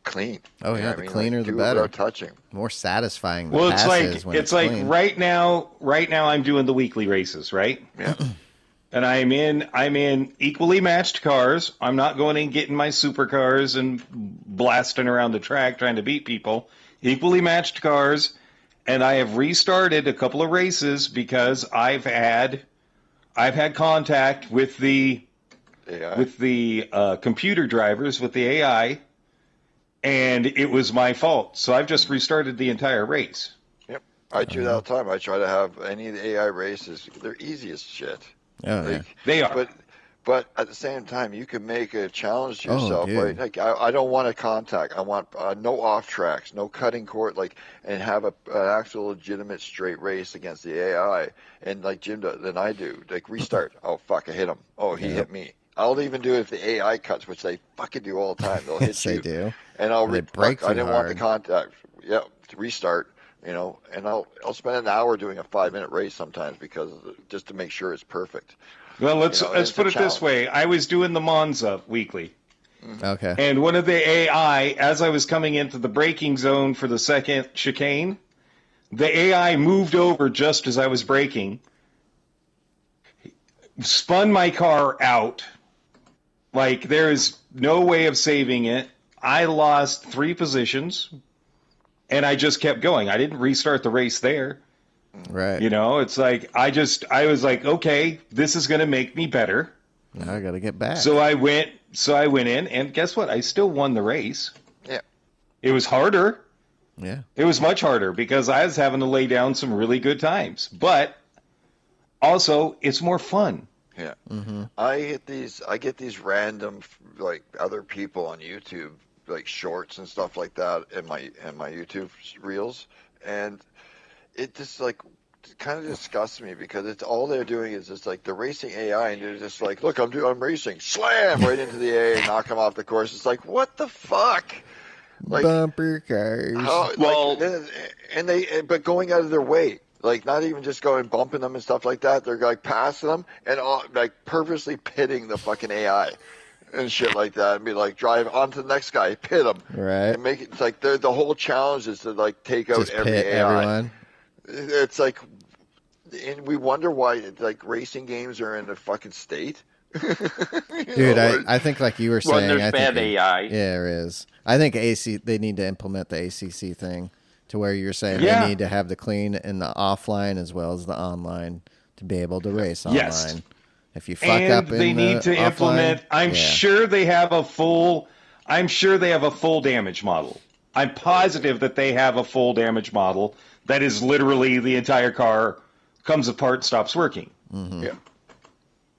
clean. Oh yeah, the cleaner the better. Without touching. More satisfying. The Well, it's like clean. right now I'm doing the weekly races, right? Yeah. And I'm in equally matched cars. I'm not going and getting my supercars and blasting around the track trying to beat people. Equally matched cars, and I have restarted a couple of races because I've had contact with the AI. With the computer drivers, with the AI, and it was my fault. So I've just restarted the entire race. Yep. I do that all the time. I try to have any of the AI races. They're easy as shit. Oh, They are. But at the same time, you can make a challenge to yourself. Right? Like, I don't want a contact. I want no off tracks, no cutting court, and have an actual legitimate straight race against the AI. And like Jim does, then I do. Like, restart. Oh, fuck, I hit him. Oh, he hit me. I'll even do it if the AI cuts, which they fucking do all the time. They'll hit you. They do. And I'll break. I didn't want the contact. Yeah, to restart. And I'll spend an hour doing a 5-minute race sometimes just to make sure it's perfect. Well, let's put it this way. I was doing the Monza weekly. Okay. And one of the AI, as I was coming into the braking zone for the second chicane, the AI moved over just as I was braking. spun my car out. Like, there is no way of saving it. I lost 3 positions, and I just kept going. I didn't restart the race there. Right. You know, it's like, I was like, okay, this is going to make me better. Now I got to get back. So I went in, and guess what? I still won the race. Yeah. It was harder. Yeah. It was much harder because I was having to lay down some really good times. But also, it's more fun. Yeah. Mm-hmm. I get these random like other people on YouTube, like shorts and stuff like that in my YouTube reels, and it just like kind of disgusts me because it's all they're doing is just like the racing AI, and they're just like, look, I'm racing, slam right into the AI, knock him off the course. It's like, what the fuck? Like, bumper cars. Well, but going out of their way, like not even just going bumping them and stuff like that. They're like passing them and like purposely pitting the fucking AI and shit like that, and be like, drive onto the next guy, pit him, Right. and make it. It's like the whole challenge is to like take out Just every pit AI. everyone. It's like, and we wonder why like racing games are in a fucking state. Dude, I think like you were saying, When there's I bad think AI. Yeah, there is. I think they need to implement the ACC thing to where you're saying Yeah. they need to have the clean and the offline as well as the online to be able to race online. Yes. If you fuck And up in they need the to offline, implement. I'm sure they have a full damage model. I'm positive that they have a full damage model that is literally the entire car comes apart and stops working. Mm-hmm. Yeah.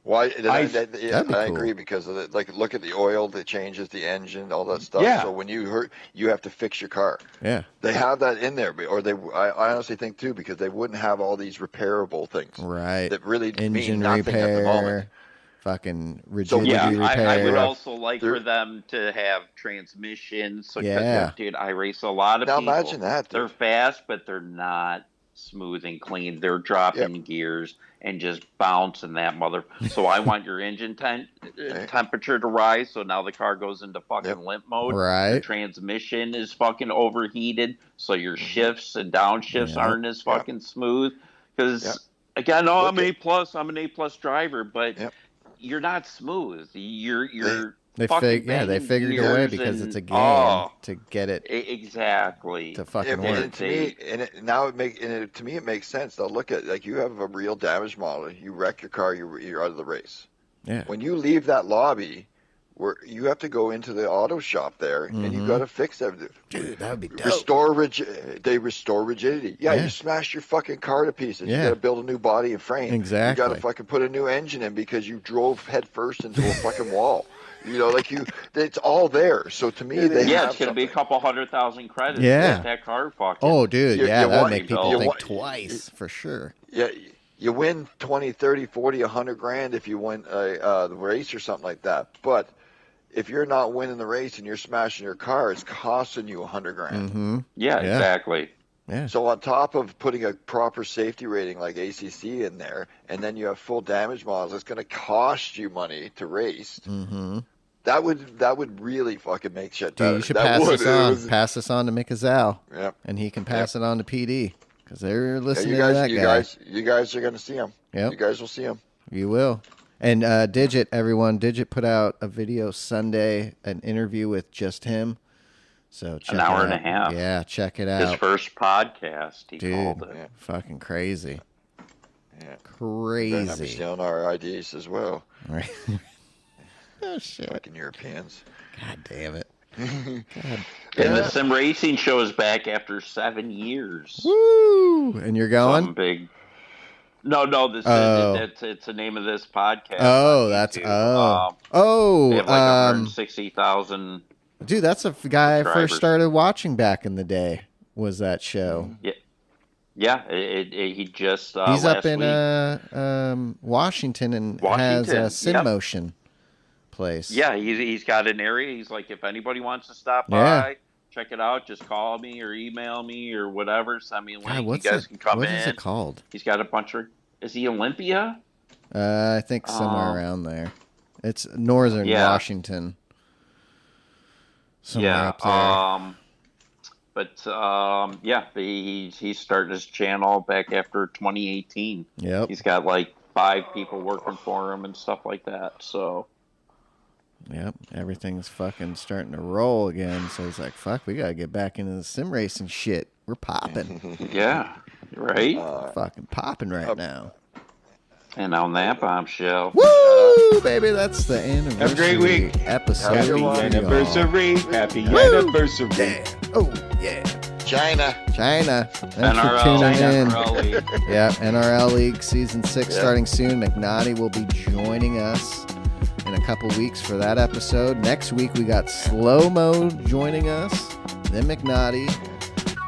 Why? I That'd be agree cool. because of the, like look at the oil that changes the engine, all that stuff. Yeah. So when you hurt, you have to fix your car. Yeah. They have that in there, or I honestly think too, because they wouldn't have all these repairable things. Right. That really mean Engine nothing at the moment. repair, fucking rigidity Yeah, repair. I would also like They're- for them to have transmissions. So, 'cause, Yeah. dude, I race a lot of Now people. imagine that, dude. They're fast, but they're not smooth and clean. They're dropping gears and just bouncing that mother. So I want your engine temperature to rise. So now the car goes into fucking limp mode. Right. The transmission is fucking overheated. So your shifts and downshifts aren't as fucking smooth. Because again, I'm an A+. I'm an A+ driver, but you're not smooth. You're They fucking they banging figured a way gears because and- it's a game oh, to get it exactly to fucking And work. to me, to me, it makes sense. Now look at like you have a real damage model. You wreck your car, you're out of the race. Yeah. When you leave that lobby, where you have to go into the auto shop there, and you got to fix everything. Dude, that would be dope. They restore rigidity. Yeah, you smashed your fucking car to pieces. Yeah. You got to build a new body and frame. Exactly. You got to fucking put a new engine in because you drove head first into a fucking wall. You know, like it's all there. So to me, they have it's gonna be a something. couple 100,000 credits. to Yeah. get that car fucking. Oh, dude, You- yeah, you that would want- make people you think want- twice for sure. Yeah, you win 20, 30, 40, 100 grand if you win the race or something like that. But if you're not winning the race and you're smashing your car, it's costing you 100 grand. Mm-hmm. Yeah, exactly. Yeah. So on top of putting a proper safety rating like ACC in there, and then you have full damage models, it's going to cost you money to race. Mm-hmm. That would really fucking make shit Dude, better. you should That pass would. this on. Pass this on to Mikazal, Yep. and he can pass it on to PD because they're Yeah, listening to that guy. you guys are going to see him. Yep. You guys will see him. You will. And Digit, everyone, Digit put out a video Sunday, an interview with just him. So check An hour it and a out. half. Yeah, check it His out. first podcast, he Dude, called it. Yeah. fucking crazy. Yeah. Better Crazy. not be stealing our IDs as well. Right. Oh, shit. Fucking Europeans. God damn it. And the sim racing show is back after 7 years. Woo! And you're going? Some big. No, this Oh. it's the name of this podcast. Oh, on that's YouTube. oh. They have like 160,000. Dude, that's a guy I first subscribers. started watching back in the day. Was that show? Yeah. He just He's last up in week. Washington and has a Washington, Sim Motion place. Yeah, he's got an area. He's like, if anybody wants to stop Yeah. by, check it out. Just call me or email me or whatever. Send me a link. God, You guys can come what in. is it called? He's got a bunch of. Is he Olympia? I think somewhere around there. It's northern Washington. Somewhere up there. He's starting his channel back after 2018. Yep. He's got like 5 people working for him and stuff like that. So. Yep, everything's fucking starting to roll again. So he's like, "Fuck, we gotta get back into the sim racing shit. We're popping." Yeah, right. Fucking popping right now. And on that bombshell, woo, baby, that's the anniversary. Have a great week. Episode. Happy anniversary. Happy Woo! anniversary. Yeah. Oh yeah. China. Thanks for NRL, tuning in. NRL League. Yeah, NRL League Season 6 starting soon. McNaughty will be joining us in a couple weeks for that episode. Next week, we got Slow Mo joining us, then McNaughty,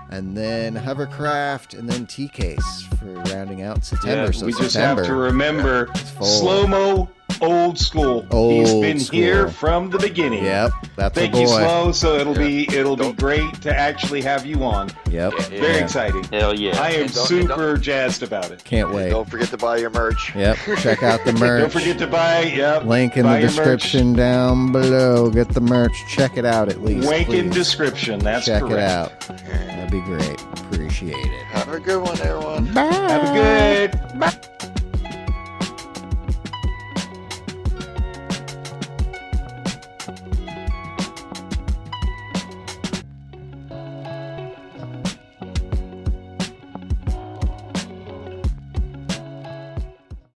and then Hovercraft, and then T-Case for rounding out September. Yeah, so we September, just have to remember full. Slow-mo, old school. He's been here from the beginning. Yep, that's Thank a boy. you, Slow. So it'll be great to actually have you on. Yep. Very exciting. Hell yeah! I am And don't- super jazzed about it. Can't wait. Don't forget to buy your merch. Yep, check out the merch. Don't forget to buy. Yep. Link in buy the your description down below. Get the merch. Check it out at least. Link in please. description. That's Check correct. it out. That'd be great. Appreciate it. Have a good one, everyone. Bye. Have a good. Bye.